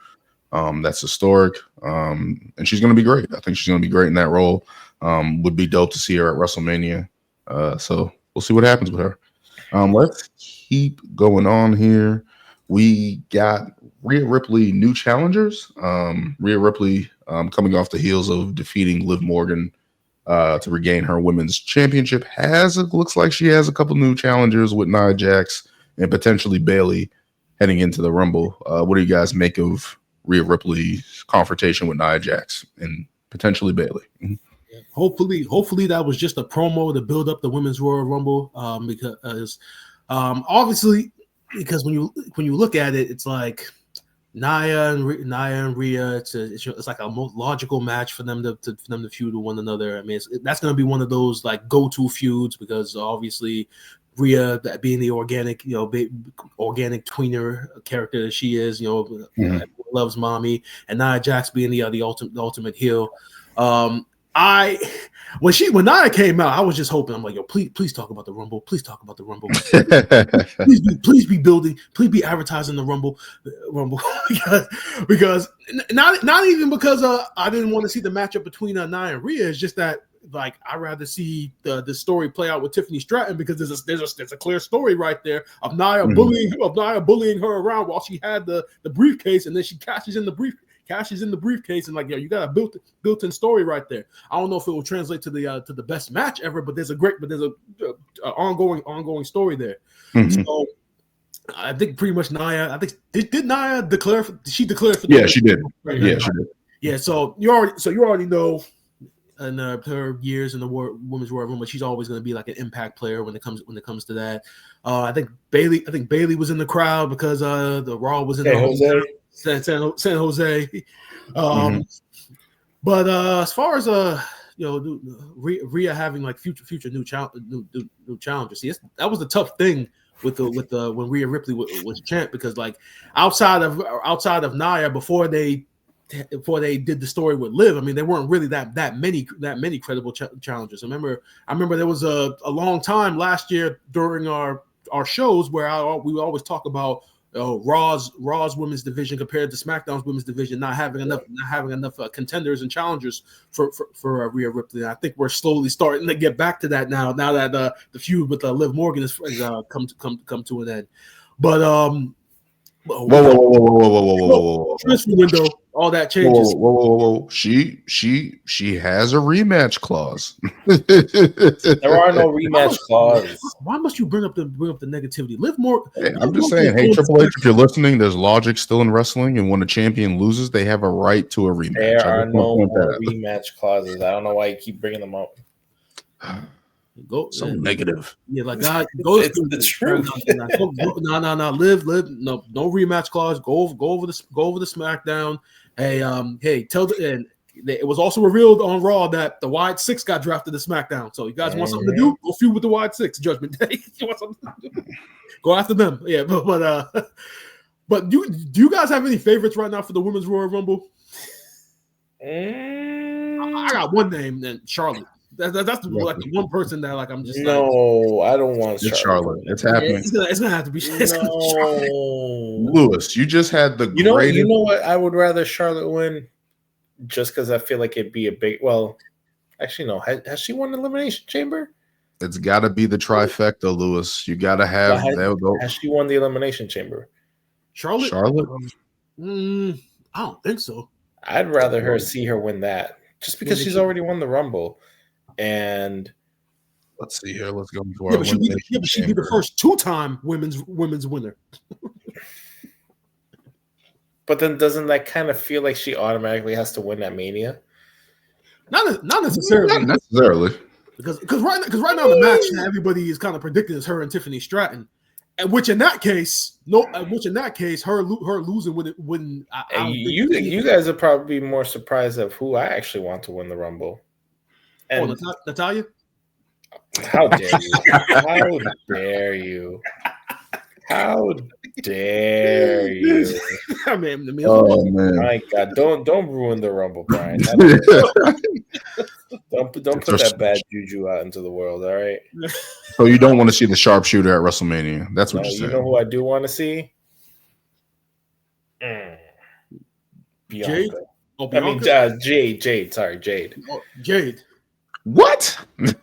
That's historic. And she's going to be great. I think she's going to be great in that role. Would be dope to see her at WrestleMania. So we'll see what happens with her. Let's keep going on here. We got Rhea Ripley new challengers. Rhea Ripley coming off the heels of defeating Liv Morgan to regain her women's championship. Looks like she has a couple new challengers with Nia Jax and potentially Bayley heading into the Rumble. What do you guys make of Rhea Ripley's confrontation with Nia Jax and potentially Bayley? Hopefully that was just a promo to build up the Women's Royal Rumble. Because obviously, because when you look at it, it's like Nia and Rhea. It's like a most logical match for them to feud with one another. I mean, that's going to be one of those like go-to feuds because obviously Rhea being the organic, organic tweener character that she is, loves mommy, and Nia Jax being the ultimate heel. When Nia came out, I was just hoping. I'm like, yo, please talk about the Rumble. Please talk about the Rumble. please be building. Please be advertising the Rumble, because not even because I didn't want to see the matchup between Nia and Rhea. It's just that like I'd rather see the story play out with Tiffany Stratton because there's a clear story right there of Nia bullying her around while she had the briefcase, and then she cashes in the briefcase, and like, you got a built-in story right there. I don't know if it will translate to the best match ever, but there's a ongoing story there. Mm-hmm. So I think pretty much Nia. I think did Nia declare? She declared for the she did. Right? Yeah, she did. Yeah, so you already know. In her years in the Women's Royal Rumble, she's always going to be like an impact player when it comes to that. I think Bayley was in the crowd because the Raw was in San Jose. But as far as Rhea having like future new challenges, see, that was the tough thing with when Rhea Ripley was champ, because like outside of Nia before they did the story with Liv, I mean, there weren't really that many credible challengers. I remember there was a long time last year during our shows where we would always talk about Raw's women's division compared to SmackDown's women's division not having enough contenders and challengers for Rhea Ripley. And I think we're slowly starting to get back to that now that the feud with Liv Morgan has come to an end. But whoa. Transfer window, all that changes. Whoa. She has a rematch clause. There are no rematch clauses. Why must you bring up the negativity? Liv Morgan. Hey, I'm just saying, hey, Triple H, if you're listening, there's logic still in wrestling, and when a champion loses, they have a right to a rematch. There are no more rematch clauses. I don't know why you keep bringing them up. Negative. Yeah, like God, go. It's the truth. No. Liv. No rematch clause. Go over the SmackDown. Hey, it was also revealed on Raw that the Wide Six got drafted to SmackDown. So you guys want something to do? Go feud with the Wide Six. Judgment Day. You want something to do? Go after them. Yeah, but do you guys have any favorites right now for the Women's Royal Rumble? I got one name, then Charlotte. That's the one person that like I'm just I don't want Charlotte. It's happening. It's gonna have to be. Lewis, you just had the greatest. You know what? I would rather Charlotte win, just because I feel like it'd be a big. Well, actually, no. Has she won the Elimination Chamber? It's got to be the trifecta, Lewis. You got to have. Has she won the Elimination Chamber? Charlotte. I don't think so. I'd rather see her win that, just because she's already won the Rumble. And let's see here. Let's go for she'd be the first two-time women's winner. But then, doesn't that kind of feel like she automatically has to win at Mania? Not necessarily. Not necessarily. Because right now the match that everybody is kind of predicting is her and Tiffany Stratton, and which in that case, her losing wouldn't. You guys would probably be more surprised of who I actually want to win the Rumble. And Natalya? How dare you? How dare you? How dare you? I mean, oh man! My God, don't ruin the Rumble, Brian. Don't put that bad juju out into the world. All right. So you don't want to see the sharpshooter at WrestleMania? That's what you're saying. You know who I do want to see? Bianca. Jade? Oh, Bianca? I mean, Jade. Sorry, Jade. Oh, Jade. What?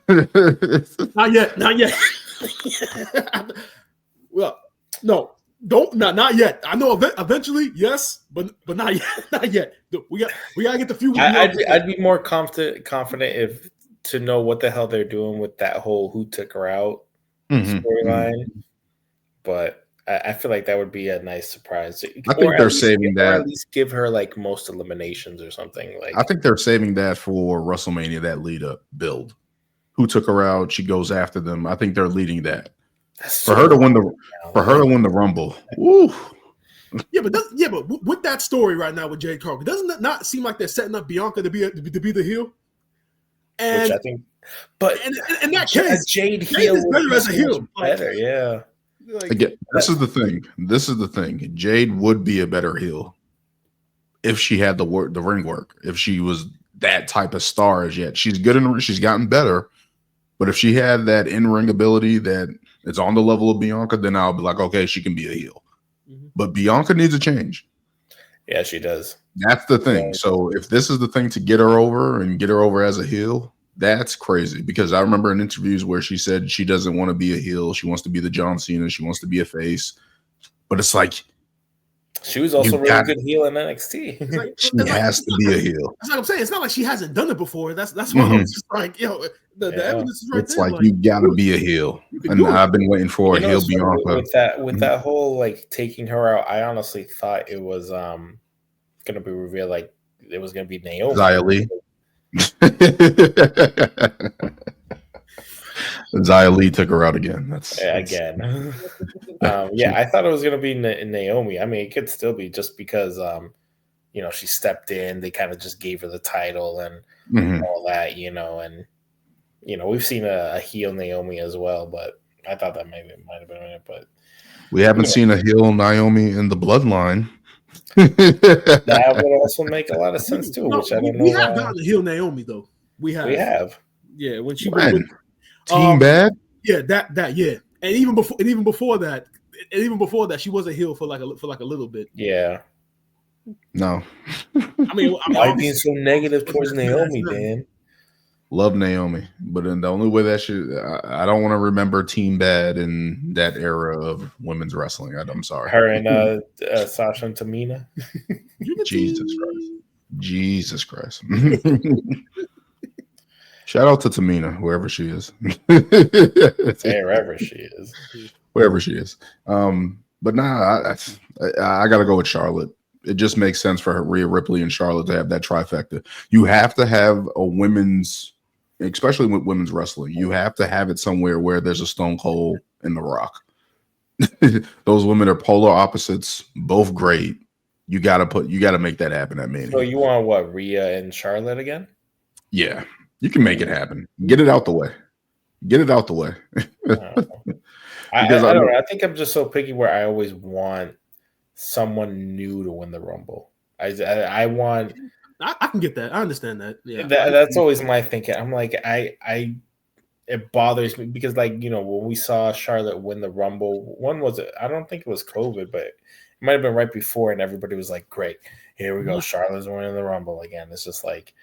Not yet. Well, no, not yet. I know eventually, yes, but not yet. Not yet. We gotta get the feud. I'd be more confident if to know what the hell they're doing with that whole who took her out storyline. But I feel like that would be a nice surprise. I think they're saving that, or at least give her like most eliminations or something. Like I think they're saving that for WrestleMania. That lead up build. Who took her out? She goes after them. I think they're leading that for her to win the Rumble. Woo. Yeah, but with that story right now with Jade Cargill, doesn't it not seem like they're setting up Bianca to be the heel? And which I think, but in that case, Jade heel is better as a heel. Better, yeah. Like, again, this is the thing. Jade would be a better heel if she had the ring work. If she was that type of star as yet, she's good she's gotten better. But if she had that in-ring ability that it's on the level of Bianca, then I'll be like, okay, she can be a heel. But Bianca needs a change. Yeah, she does. That's the thing. So if this is the thing to get her over as a heel, that's crazy. Because I remember in interviews where she said she doesn't want to be a heel. She wants to be the John Cena. She wants to be a face. But it's like, she was also really good heel in NXT. Like, she has to be a heel. That's what I'm saying. It's not like she hasn't done it before. That's why it's just like, the evidence is right it's there. It's like you gotta be a heel. And I've been waiting for a heel Bianca. With that whole like taking her out, I honestly thought it was gonna be revealed like it was gonna be Naomi. Xia Li. Xia Li took her out again. That's again. I thought it was gonna be Naomi. I mean, it could still be just because she stepped in. They kind of just gave her the title and all that, and we've seen a heel Naomi as well, but I thought that might have been it. But we haven't seen a heel Naomi in the bloodline. That would also make a lot of sense too. Which I don't know. We have gotten a heel Naomi though. We have. Yeah, when she went with Team Bad. Yeah, that yeah, and even before that, she was a heel for like a little bit. Yeah. No. I mean, why being so negative towards Naomi, Dan? Love Naomi, but in the only way that I don't want to remember Team Bad in that era of women's wrestling. I'm sorry. Her and Sasha and Tamina. Jesus Christ. Shout out to Tamina, wherever she is. Wherever she is. Wherever she is. But nah, I got to go with Charlotte. It just makes sense for Rhea Ripley and Charlotte to have that trifecta. You have to have a women's, especially with women's wrestling, you have to have it somewhere where there's a Stone Cold and The Rock. Those women are polar opposites, both great. You got to make that happen at Mania. So you want what, Rhea and Charlotte again? Yeah, you can make it happen. Get it out the way. I don't know. I think I'm just so picky where I always want someone new to win the Rumble. I want. I can get that. I understand that. Yeah, that's always my thinking. I'm like, it bothers me because, like, when we saw Charlotte win the Rumble, when was it? I don't think it was COVID, but it might have been right before, and everybody was like, "Great, here we go, Charlotte's winning the Rumble again." It's just like,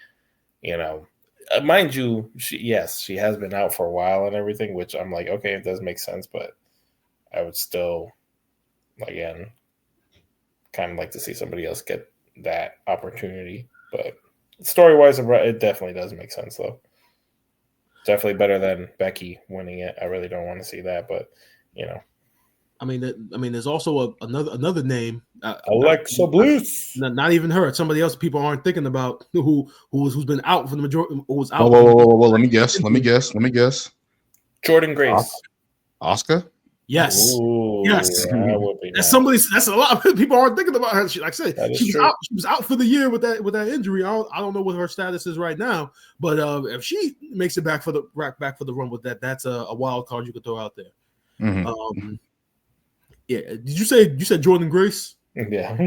mind you, she has been out for a while and everything, which I'm like, okay, it does make sense, but I would still, again, kind of like to see somebody else get that opportunity. But story-wise, it definitely does make sense, though. Definitely better than Becky winning it. I really don't want to see that, but I mean, there's also another name, Alexa Bliss. Not even her. Somebody else people aren't thinking about who's been out for the majority. Who was out. Whoa! Let me guess. Jordan Grace. Oscar. Yes. Ooh, yes. That's a lot of people aren't thinking about her. Like I said, she was out for the year with that injury. I don't know what her status is right now, but if she makes it back for the run with that's a wild card you could throw out there. Mm-hmm. Yeah. Did you say Jordan Grace? Yeah.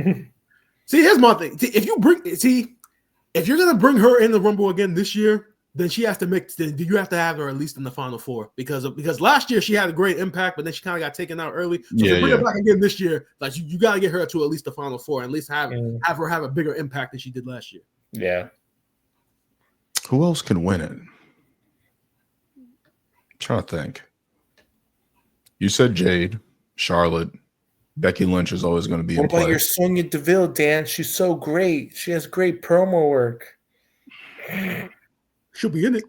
See, here's my thing. If you're gonna bring her in the Rumble again this year, then you have to have her at least in the Final Four because last year she had a great impact, but then she kind of got taken out early. So if you bring her back again this year, like you got to get her to at least the Final Four, and at least have her have a bigger impact than she did last year. Yeah. Who else can win it? I'm trying to think. You said Jade, Charlotte, Becky Lynch is always going to be in What about play. your Sonya Deville, Dan? She's so great. She has great promo work. She'll be in it.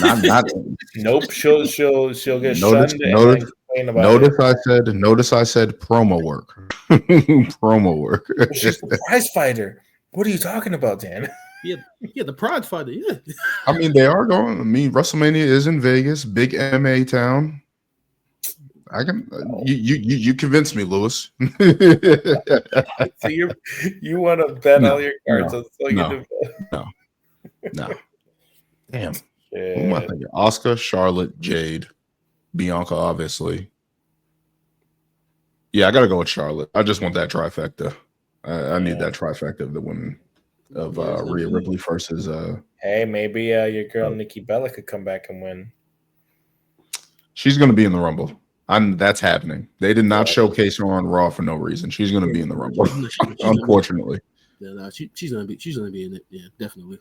Not Nope. She'll get notice, shunned notice, and complain about it. notice I said promo work. Promo work. She's a prize fighter. What are you talking about, Dan? Yeah, the Pride fighter. Yeah. I mean, they are going. I mean, WrestleMania is in Vegas, big MA town. I can. You convinced me, Lewis. So you want to bet all your cards on Sonya Deville? No. Damn. Yeah. Who am I thinking? Oscar, Charlotte, Jade, Bianca, obviously. Yeah, I gotta go with Charlotte. I just want that trifecta. I need that trifecta of the women of Rhea Ripley versus. Hey, maybe your girl Nikki Bella could come back and win. She's gonna be in the Rumble. That's happening. They did not showcase her on Raw for no reason. She's gonna be in the Rumble. Unfortunately. Yeah, no, she's gonna be in it. Yeah, definitely.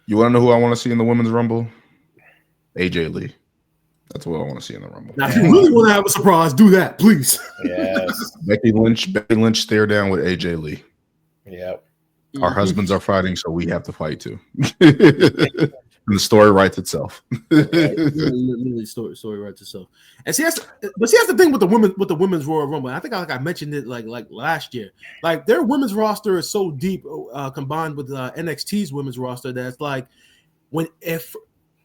You want to know who I want to see in the women's Rumble? AJ Lee. That's what I want to see in the Rumble. Now, if you really want to have a surprise, do that, please. Yes. Becky Lynch stare down with AJ Lee. Yep. Our husbands are fighting, so we have to fight too. And the story writes itself. Literally, story writes itself. And see, that's the thing with the women's Royal Rumble. I think I mentioned it like last year. Like their women's roster is so deep, combined with NXT's women's roster. That's like if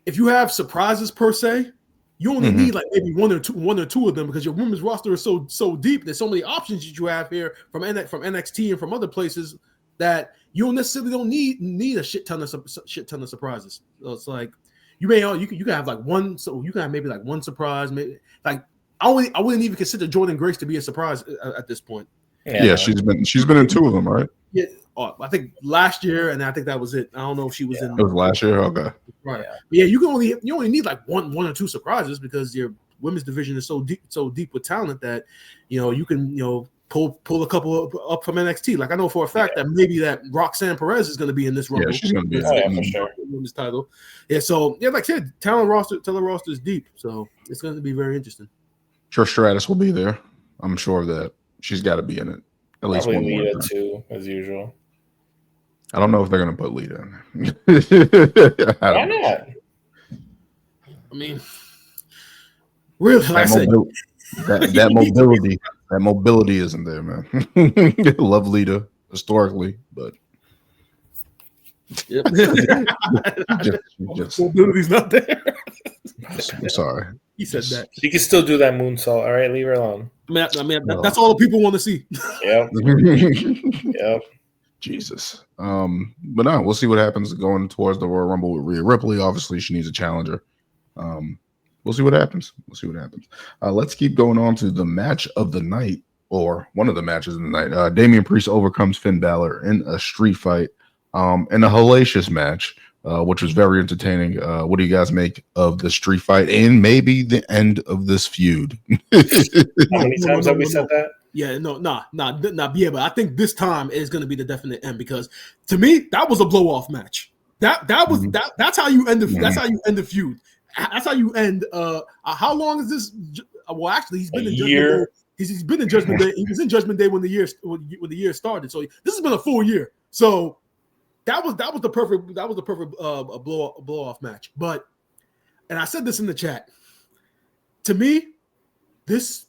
you have surprises per se, you only need like maybe one or two of them because your women's roster is so deep. There's so many options that you have here from NXT and from other places that you don't necessarily need a shit ton of surprises. So it's like you can have like one, so you can have maybe like one surprise. Maybe like I wouldn't even consider Jordan Grace to be a surprise at this point. Yeah, she's been in two of them, right? Yeah, I think last year, and I think that was it. I don't know if she was in. It was last year. Okay, right. Yeah, you only need like one or two surprises because your women's division is so deep with talent that you can pull a couple up from NXT. Like I know for a fact that maybe that Roxanne Perez is going to be in this Rumble. Yeah, she's going to be for sure. Women's title. Yeah, so yeah, like I said, talent roster is deep, so it's going to be very interesting. Trish Stratus will be there. I'm sure of that. She's got to be in it. At least one more. Lita too, as usual. I don't know if they're going to put Lita in there. Why not? I mean, really, like I said, that mobility isn't there, man. Love Lita historically, but mobility's not there. I'm sorry. He said that. She can still do that moonsault. All right, leave her alone. I mean, that's all the people want to see. Yep. Yep. Jesus. But no, we'll see what happens going towards the Royal Rumble with Rhea Ripley. Obviously, she needs a challenger. We'll see what happens. Let's keep going on to the match of the night, or one of the matches of the night. Damian Priest overcomes Finn Balor in a street fight, in a hellacious match, which was very entertaining. What do you guys make of the street fight and maybe the end of this feud? How many times have we said that? Yeah, yeah, but I think this time is going to be the definite end because to me that was a blow off match. That's how you end that's how you end the feud. That's how you end. How long is this? Well, actually, he's been in Judgment Day. He's been in Judgment Day. He was in Judgment Day when the year started. So this has been a full year. So that was the perfect blow off match. But and I said this in the chat. To me,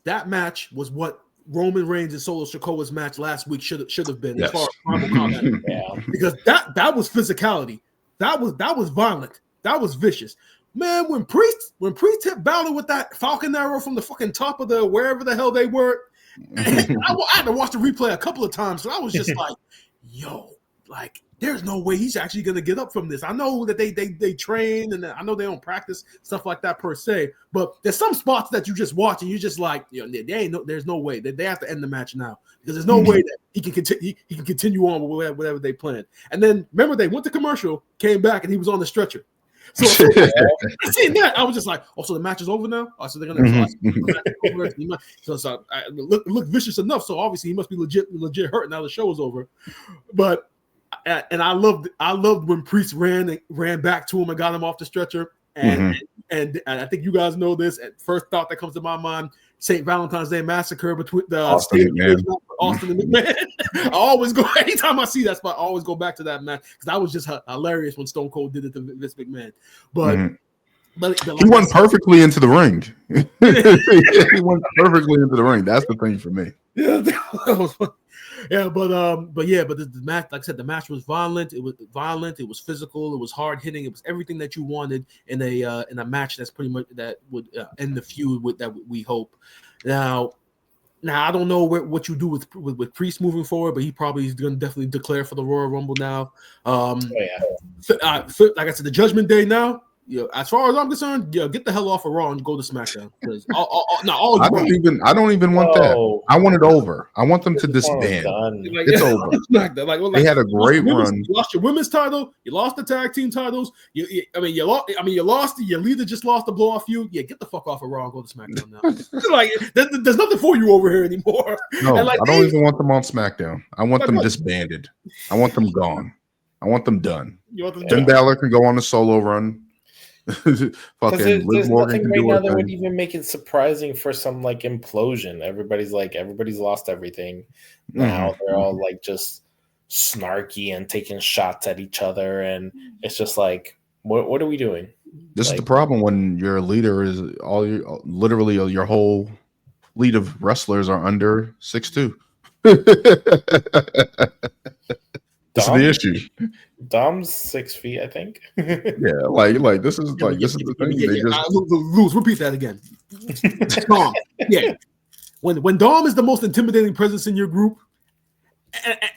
that match was what Roman Reigns and Solo Sikoa's match last week should have been. Yes. As far as Tribal Combat. Yeah. Because that was physicality. That was violent. That was vicious. Man, when Priest hit Balor with that Falcon arrow from the fucking top of the wherever the hell they were, I had to watch the replay a couple of times. So I was just like, yo, like there's no way he's actually gonna get up from this. I know that they train and I know they don't practice stuff like that per se, but there's some spots that you just watch and you're just like, there's no way that they have to end the match now because there's no way that he can continue on with whatever they planned. And then remember they went to commercial, came back, and he was on the stretcher. So seeing that, I was just like, "Oh, so the match is over now? Oh, so they're gonna look vicious enough. So obviously he must be legit hurt now. The show is over." But and I loved when Priest ran back to him and got him off the stretcher. And I think you guys know this. At first thought that comes to my mind, St. Valentine's Day Massacre between the Austin and McMahon. I always go anytime I see that spot. I always go back to that match because that was just hilarious when Stone Cold did it to Vince McMahon. But but he went perfectly into the ring. He went perfectly into the ring. That's the thing for me. Yeah, that was fun. Yeah, but the match, like I said, the match was violent. It was violent. It was physical. It was hard hitting. It was everything that you wanted in a match that's pretty much that would end the feud with that we hope. Now I don't know what you do with Priest moving forward, but he probably is going to definitely declare for the Royal Rumble now. Like I said, the Judgment Day now. As far as I'm concerned, get the hell off of Raw and go to SmackDown. Because I don't even want that. I want it over. I want them to disband. It's over. They had a great run. You lost your women's title. You lost the tag team titles. You lost. Your leader just lost the blow off feud. Yeah, get the fuck off of Raw and go to SmackDown now. There's nothing for you over here anymore. No, I don't even want them on SmackDown. I want them disbanded. I want them gone. I want them done. Finn Balor can go on a solo run. Fucking there's nothing right now that would even make it surprising for some like implosion. Everybody's lost everything. Now they're all like just snarky and taking shots at each other, and it's just like, what are we doing? This is the problem when your leader is literally your whole fleet of wrestlers are under 6'2". That's the issue. Dom's 6 feet, I think. Yeah, like this is the thing. Lose. Repeat that again. Dom. Yeah. When Dom is the most intimidating presence in your group, I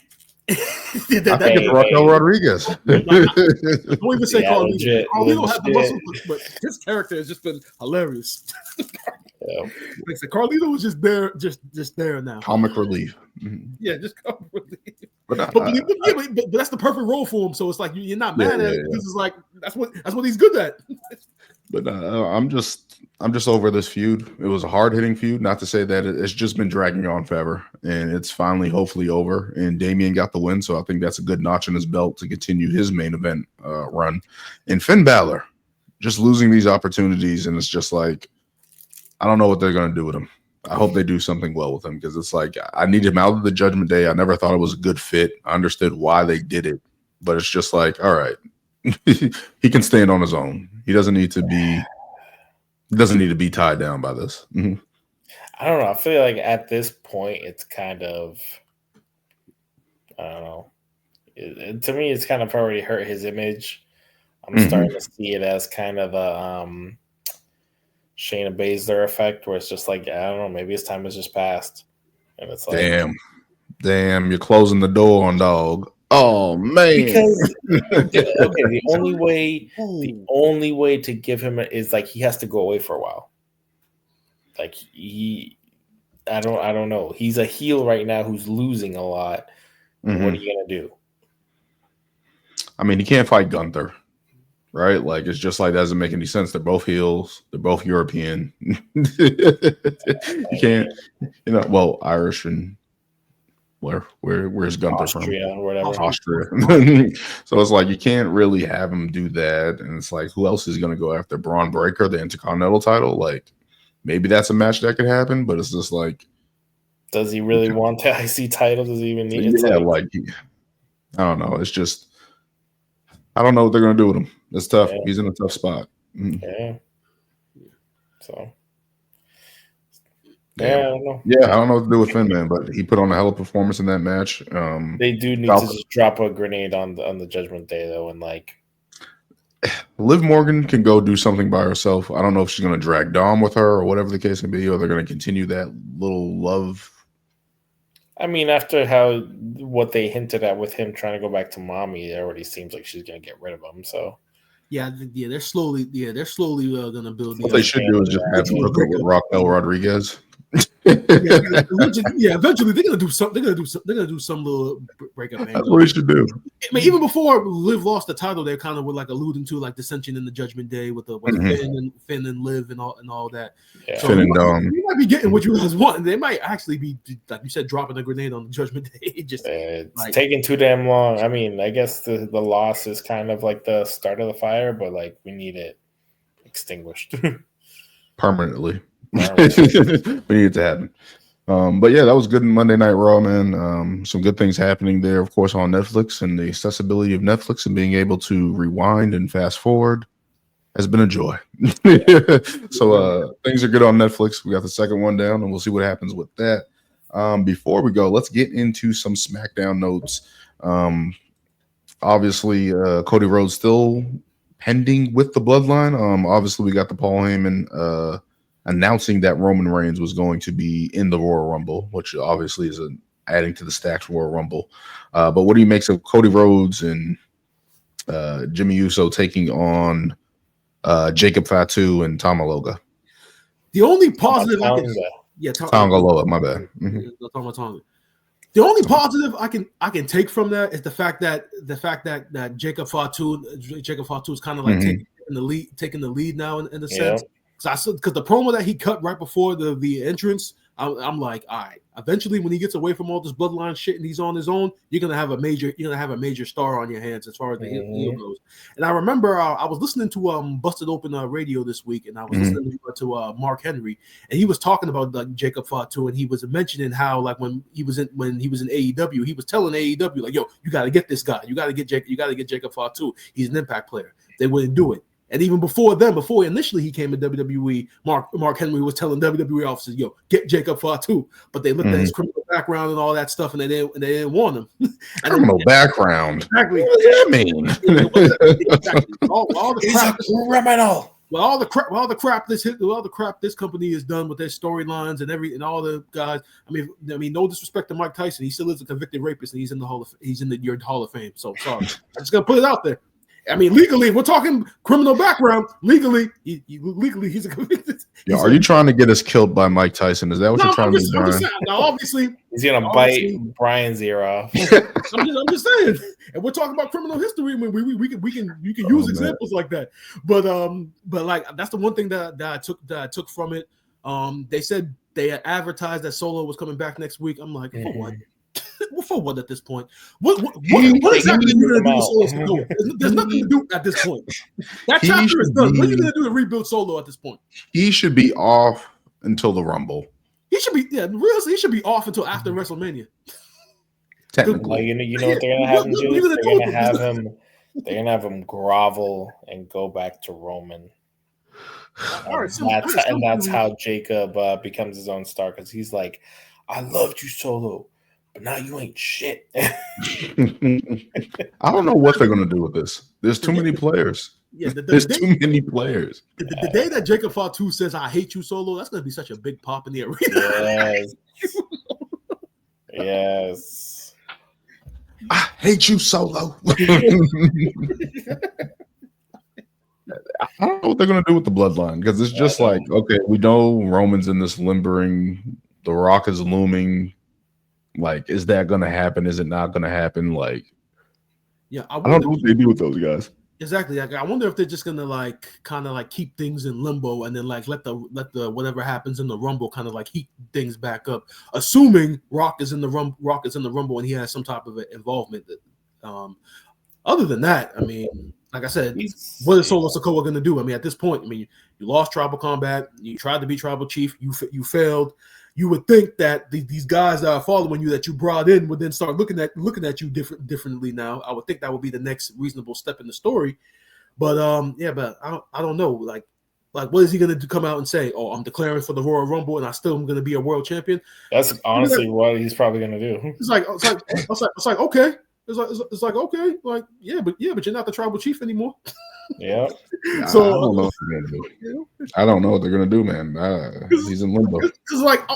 think it's Raquel Rodriguez. Don't even say Carlito. Carlito has the muscle, but his character has just been hilarious. Like I said, Carlito was just there now. Comic relief. Yeah, just comic relief. But that's the perfect role for him. So it's like you're not mad at it. This is like that's what he's good at. But I'm just over this feud. It was a hard hitting feud. Not to say that it's just been dragging on forever, and it's finally hopefully over. And Damian got the win, so I think that's a good notch in his belt to continue his main event run. And Finn Balor just losing these opportunities, and it's just like I don't know what they're going to do with him. I hope they do something well with him because it's like I need him out of the Judgment Day. I never thought it was a good fit. I understood why they did it, but it's just like, all right, he can stand on his own. He doesn't need to be tied down by this. Mm-hmm. I don't know. I feel like at this point, it's kind of, I don't know. To me, it's kind of already hurt his image. I'm starting to see it as kind of a Shayna Baszler effect, where it's just like, I don't know, maybe his time has just passed, and it's like, damn, you're closing the door on dog. Oh man! Because the only way to give him is like he has to go away for a while. Like I don't know. He's a heel right now who's losing a lot. What are you gonna do? I mean, he can't fight Gunther. Right? Like, it's just like, doesn't make any sense. They're both heels. They're both European. You can't, well, Irish and where's Gunther Austria, from? Or whatever. Austria. So it's like, you can't really have him do that. And it's like, who else is going to go after Braun Breaker, the Intercontinental title? Like, maybe that's a match that could happen, but it's just like. Does he really want the IC title? Does he even need it? Yeah, I don't know. It's just, I don't know what they're going to do with him. It's tough. Yeah. He's in a tough spot. Yeah. So. Yeah, I don't know. Yeah, I don't know what to do with Finn, man, but he put on a hell of a performance in that match. They do need to just drop a grenade on the Judgment Day, though, and like. Liv Morgan can go do something by herself. I don't know if she's going to drag Dom with her or whatever the case may be, or they're going to continue that little love. I mean, after what they hinted at with him trying to go back to mommy, it already seems like she's going to get rid of him. So, yeah, they're slowly going to build. What they should do is just have him hook up with Raquel Rodriguez. Eventually they're gonna do something. They're gonna do some little breakup. That's what we should do. I mean, even before Liv lost the title, they kind of were like alluding to like dissension in the Judgment Day with the Finn and Liv and all that. Yeah. So Finn and Dom. You might be getting what you guys want. They might actually be, like you said, dropping a grenade on the Judgment Day. It's taking too damn long. I mean, I guess the loss is kind of like the start of the fire, but like we need it extinguished permanently. We need it to happen. But yeah, that was good Monday Night Raw, man. Some good things happening there, of course, on Netflix, and the accessibility of Netflix and being able to rewind and fast forward has been a joy. So things are good on Netflix. We got the second one down, and we'll see what happens with that. Before we go, let's get into some SmackDown notes. Obviously, Cody Rhodes still pending with the Bloodline. Obviously, we got the Paul Heyman announcing that Roman Reigns was going to be in the Royal Rumble, which obviously is adding to the stacks Royal Rumble. But what do you make of Cody Rhodes and Jimmy Uso taking on Jacob Fatu and Tamaloga? The only positive I can Tongaloa, my bad. The only positive I can take from that is the fact that Jacob Fatu is kind of like taking the lead now in a sense. Because the promo that he cut right before the entrance, I'm like, all right. Eventually, when he gets away from all this bloodline shit and he's on his own, you're gonna have a major star on your hands as far as the heel goes. And I remember I was listening to Busted Open Radio this week, and I was listening to Mark Henry, and he was talking about like Jacob Fatu, and he was mentioning how like when he was in AEW, he was telling AEW like, yo, you got to get this guy, you got to get Jacob Fatu. He's an Impact player. They wouldn't do it. And even before initially he came to WWE, Mark Henry was telling WWE officers, "Yo, get Jacob Fatu," but they looked at his criminal background and all that stuff, and they didn't want him. Criminal background, exactly. What does that mean? all the crap, he's a criminal. Well, all the crap this company has done with their storylines and all the guys. I mean, no disrespect to Mike Tyson, he still is a convicted rapist, and he's in your Hall of Fame. So sorry, I'm just gonna put it out there. I mean, legally, we're talking criminal background. Legally, he's a convicted. Yeah, are you trying to get us killed by Mike Tyson? Is that what you're trying to do? Now, obviously, he's gonna bite Brian's ear off. I'm just saying, and we're talking about criminal history. I mean, we can use examples like that. But like that's the one thing that I took from it. They said they had advertised that Solo was coming back next week. I'm like, for what? For what at this point? What exactly are you going to do with Solo Sikoa? There's nothing to do at this point. That chapter is done. What are you going to do to rebuild Solo at this point? He should be off until the Rumble. He should be, realistically, he should be off until after WrestleMania. Technically, you know what they're going to have him do? They're going to have him grovel and go back to Roman. That's how Jacob becomes his own star, because he's like, I loved you, Solo, but now you ain't shit. I don't know what they're going to do with this. There's too many players. Yeah, there's too many players. The day that Jacob Fatu says, I hate you, Solo, that's going to be such a big pop in the arena. Yes. I hate you, Solo. I don't know what they're going to do with the bloodline, because it's just like, okay, we know Roman's in this limbering. The Rock is looming. Like, is that going to happen? Is it not going to happen? Like, yeah, I don't know what they do with those guys. Exactly. Like, I wonder if they're just going to kind of keep things in limbo, and then let the whatever happens in the Rumble kind of heat things back up. Assuming Rock is in the Rumble and he has some type of involvement. Other than that, I mean, like I said, what is Solo Sikoa going to do? I mean, at this point, I mean, you lost Tribal Combat. You tried to be Tribal Chief. You failed. You would think that these guys that are following you that you brought in would then start looking at you differently now. I would think that would be the next reasonable step in the story. But but I don't know. Like what is he going to come out and say? Oh, I'm declaring for the Royal Rumble and I still am going to be a world champion. That's honestly what he's probably going to do. It's like okay. It's like okay, but you're not the Tribal Chief anymore. Yeah. So I don't know what they're gonna do. I don't know what they're gonna do, man. He's in limbo. It's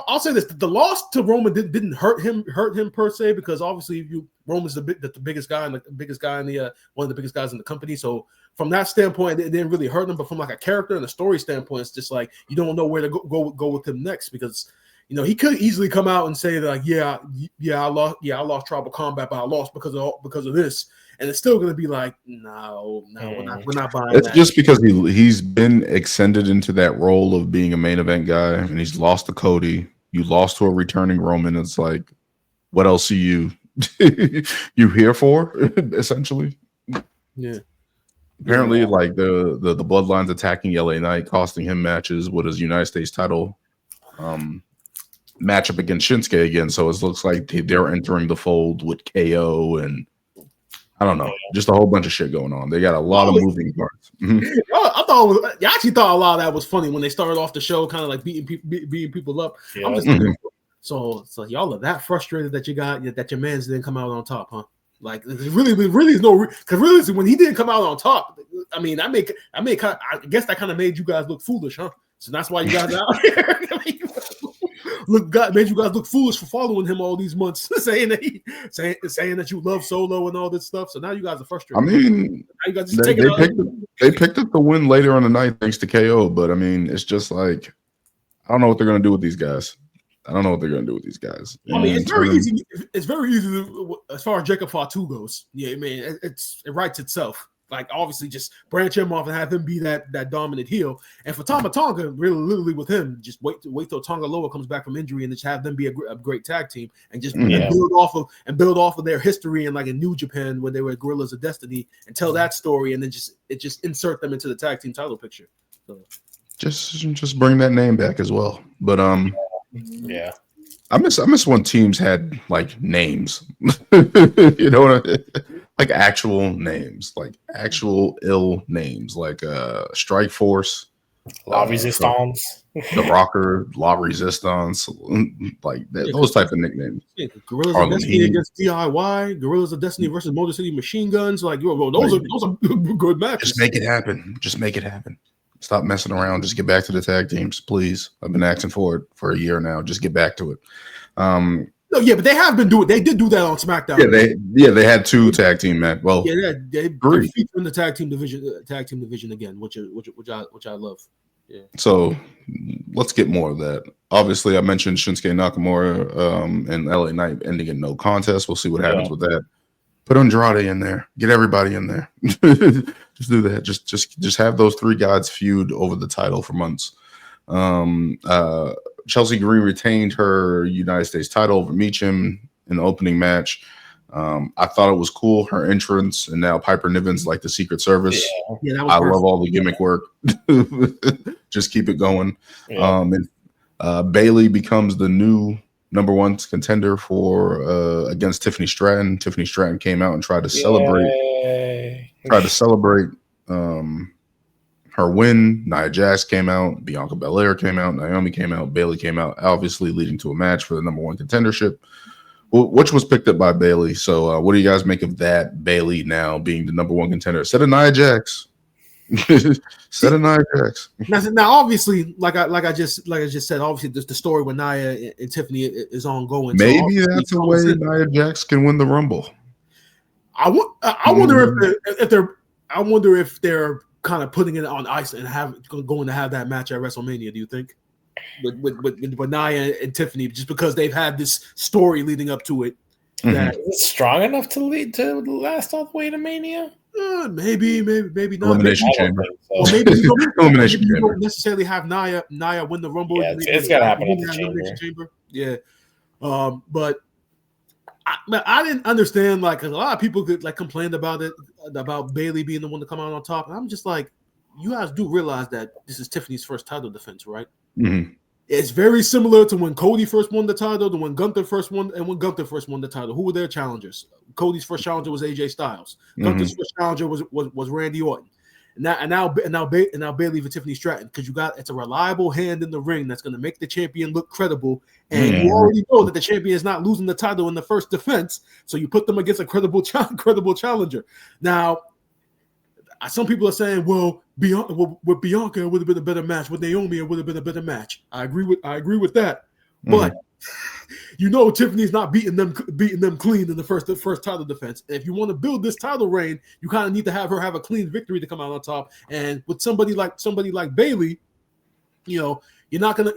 I'll say this: the loss to Roman didn't hurt him per se, because obviously Roman's the biggest guy and the biggest guy in the one of the biggest guys in the company. So from that standpoint, it didn't really hurt him. But from a character and a story standpoint, it's just like you don't know where to go with him next, because he could easily come out and say that I lost Tribal Combat, but I lost because of this. And it's still going to be like, no, we're not buying it's that. Just because he's been extended into that role of being a main event guy, and he's lost to Cody. You lost to a returning Roman. It's like, what else are you here for, essentially? Yeah. Apparently, the Bloodlines attacking LA Knight, costing him matches with his United States title matchup against Shinsuke again. So it looks like they're entering the fold with KO and I don't know, just a whole bunch of shit going on. They got a lot of moving parts. I actually thought a lot of that was funny when they started off the show, kind of like beating people up. Yeah. I'm just so y'all are that frustrated that that your man's didn't come out on top, huh? Like really is no because really when he didn't come out on top, I mean, I guess that kind of made you guys look foolish, huh? So that's why you guys are out here. Made you guys look foolish for following him all these months, saying that you love Solo and all this stuff. So now you guys are frustrated. I mean, you guys they picked up the win later on the night thanks to KO, but I mean, it's just like I don't know what they're gonna do with these guys. I mean, it's very easy. It's very easy as far as Jacob Fatu goes. Yeah, I mean, it writes itself. Like obviously, just branch him off and have him be that dominant heel. And for Tama Tonga, really, literally with him, just wait till Tonga Loa comes back from injury and just have them be a great tag team and just build off of their history and like in New Japan when they were Gorillas of Destiny and tell that story and then just insert them into the tag team title picture. So just bring that name back as well. But yeah. I miss when teams had like names, you know, like actual names, like actual ill names, like Strike Force, La Resistance, the Rocker, La Resistance, like those type of nicknames. Yeah, Gorillas of Destiny against DIY, Gorillas of Destiny versus Motor City Machine Guns, like those are good matches. Just make it happen. Stop messing around. Just get back to the tag teams, please. I've been asking for it for a year now. Just get back to it. No, yeah, but they have been doing. They did do that on SmackDown. They had 2 tag team matches. Well, they featured in the tag team division again, which I love. Yeah. So let's get more of that. Obviously, I mentioned Shinsuke Nakamura and LA Knight ending in no contest. We'll see what happens with that. Put Andrade in there. Get everybody in there. Just do that. Just have those 3 guys feud over the title for months. Chelsea Green retained her United States title over Meacham in the opening match. I thought it was cool, her entrance, and now Piper Niven's like the Secret Service. Yeah, I love all the gimmick work. Just keep it going. Yeah. And Bayley becomes the new number 1 contender for against Tiffany Stratton. Tiffany Stratton came out and tried to celebrate her win. Nia Jax came out, Bianca Belair came out, Naomi came out, Bayley came out, obviously leading to a match for the number 1 contendership, which was picked up by Bayley. So what do you guys make of that? Bayley now being the number 1 contender instead of Nia Jax. Now, obviously, like I just said, obviously, the story with Nia and Tiffany is ongoing. Maybe so that's a way Nia Jax can win the Rumble. I wonder if they're kind of putting it on ice and going to have that match at WrestleMania. Do you think with Nia and Tiffany, just because they've had this story leading up to it? That is it strong enough to last all the way to Mania? Maybe not. Elimination Chamber. Or maybe you don't necessarily have Nia win the Rumble. Yeah, it's got to happen at the Chamber. Yeah, but I didn't understand, like, 'cause a lot of people could like complained about it, about Bayley being the one to come out on top. And I'm just like, you guys do realize that this is Tiffany's first title defense, right? Mm-hmm. It's very similar to when Cody first won the title, to when Gunther first won, and when Gunther first won the title. Who were their challengers? Cody's first challenger was AJ Styles. Gunther's first challenger was Randy Orton. And now Bayley for Tiffany Stratton, because it's a reliable hand in the ring that's going to make the champion look credible, and you already know that the champion is not losing the title in the first defense, so you put them against a credible challenger. Now, some people are saying, well, with Bianca, it would have been a better match. With Naomi, it would have been a better match. I agree with that, but Tiffany's not beating them clean in the first title defense. And if you want to build this title reign, you kind of need to have her have a clean victory to come out on top. And with somebody like Bayley, you're not gonna,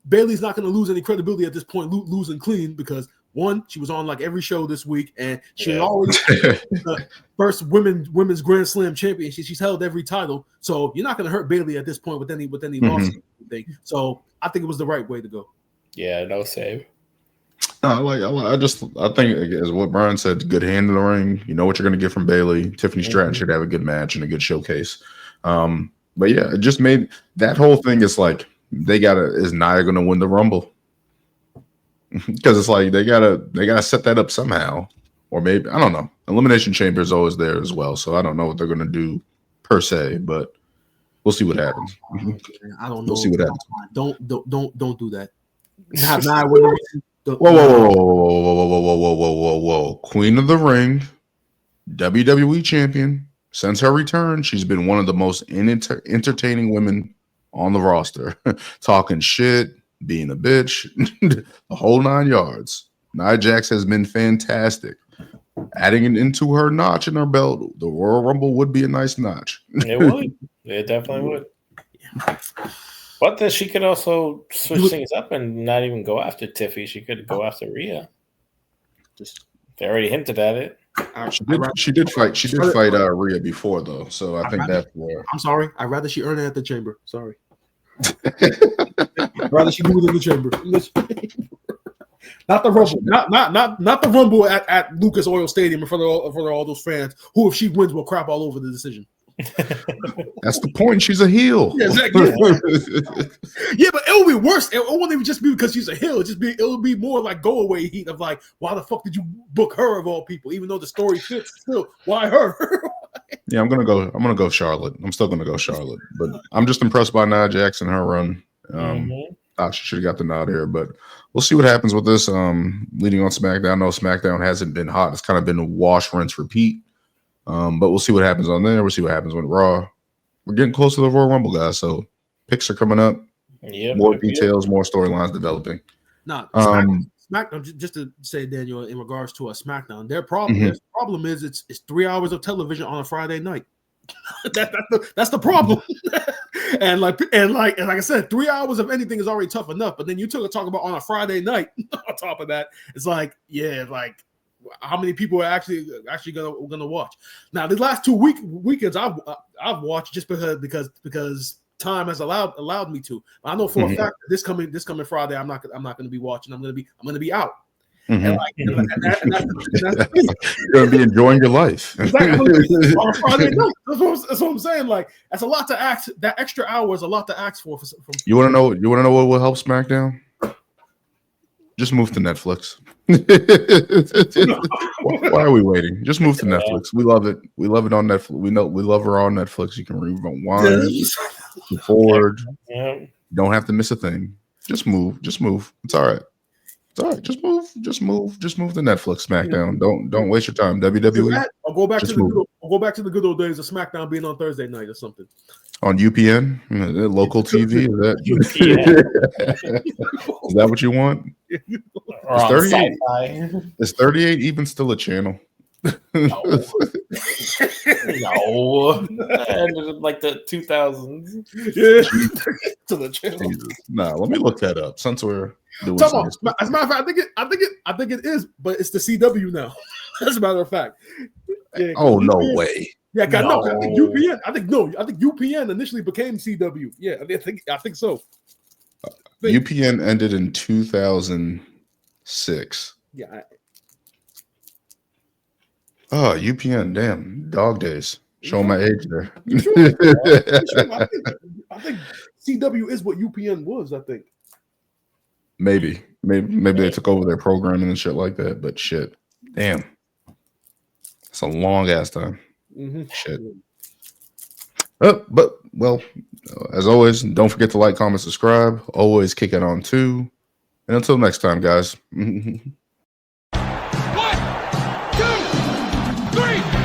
Bayley's not gonna lose any credibility at this point, losing clean, because one, she was on like every show this week, and she already the first women's Grand Slam champion. She's held every title, so you're not gonna hurt Bayley at this point with any losses. So I think it was the right way to go. Yeah, no save. I think, as what Brian said, good hand in the ring. You know what you're going to get from Bayley. Tiffany Stratton should have a good match and a good showcase. But yeah, it just made that whole thing is like is Nia gonna win the Rumble? Because it's like they gotta set that up somehow, or maybe I don't know. Elimination Chamber is always there as well, so I don't know what they're gonna do per se, but we'll see what happens. I don't know. We'll see what happens. Don't do that. Have Nia win the Whoa! Queen of the Ring, WWE champion. Since her return, she's been one of the most entertaining women on the roster. Talking shit, being a bitch, the whole 9 yards. Nia Jax has been fantastic. Adding it into her notch in her belt, the Royal Rumble would be a nice notch. It would. It definitely would. But then she could also switch things up and not even go after Tiffy. She could go after Rhea. They already hinted at it. She did fight Rhea before though, so I think that's where. I'm sorry. I'd rather she earn it at the Chamber. Sorry. I'd rather she do it in the Chamber. Not the Rumble. Not the Rumble at Lucas Oil Stadium in front of all those fans who, if she wins, will crap all over the decision. That's the point. She's a heel. Yeah, exactly. Yeah, but it will be worse. It won't even just be because she's a heel. It'll be more like go away heat of like, why the fuck did you book her of all people? Even though the story fits, still, why her? Yeah, I'm gonna go Charlotte. I'm still gonna go Charlotte, but I'm just impressed by Nia Jax and her run. She should have got the nod here, but we'll see what happens with this. Leading on SmackDown. I know SmackDown hasn't been hot. It's kind of been a wash, rinse, repeat. But we'll see what happens on there. We'll see what happens with Raw. We're getting close to the Royal Rumble, guys. So picks are coming up. Yeah, more details, more storylines developing. SmackDown. Just to say, Daniel, in regards to a SmackDown, their problem is it's 3 hours of television on a Friday night. That's the problem. and like I said, 3 hours of anything is already tough enough. But then you took a talk about on a Friday night. On top of that, it's like, yeah, like. How many people are actually gonna watch? Now, the last 2 weekends I've watched just because time has allowed me to. I know for a fact that this coming Friday I'm not gonna be watching. I'm gonna be out. And that's you're gonna be enjoying your life. Exactly. On Friday night. That's what I'm saying. Like that's a lot to ask. That extra hour is a lot to ask for. You want to know? You want to know what will help SmackDown? Just move to Netflix. Why are we waiting? Just move to Netflix. We love it. We love it on Netflix. We love her on Netflix. You can rewind, forward. You don't have to miss a thing. Just move. It's all right. Just move to Netflix. SmackDown. Don't waste your time. WWE. I'll go back to the good old days of SmackDown being on Thursday night or something. On UPN, local TV. Is that what you want? Is 38 even still a channel? No. Ended in like the 2000s. Yeah, to the channel. Nah, let me look that up since we're doing. As a matter of fact, I think it is, but it's the CW now. As a matter of fact. Yeah, no way. Yeah, no. I think UPN. I think UPN initially became CW. Yeah, I think so. UPN ended in 2006. Yeah. UPN. Damn, dog days. Showing my age there. I think CW is what UPN was. I think. Maybe they took over their programming and shit like that. But shit, damn, it's a long ass time. Shit. But as always, don't forget to like, comment, subscribe. Always kick it on too. And until next time, guys. 1, 2, 3.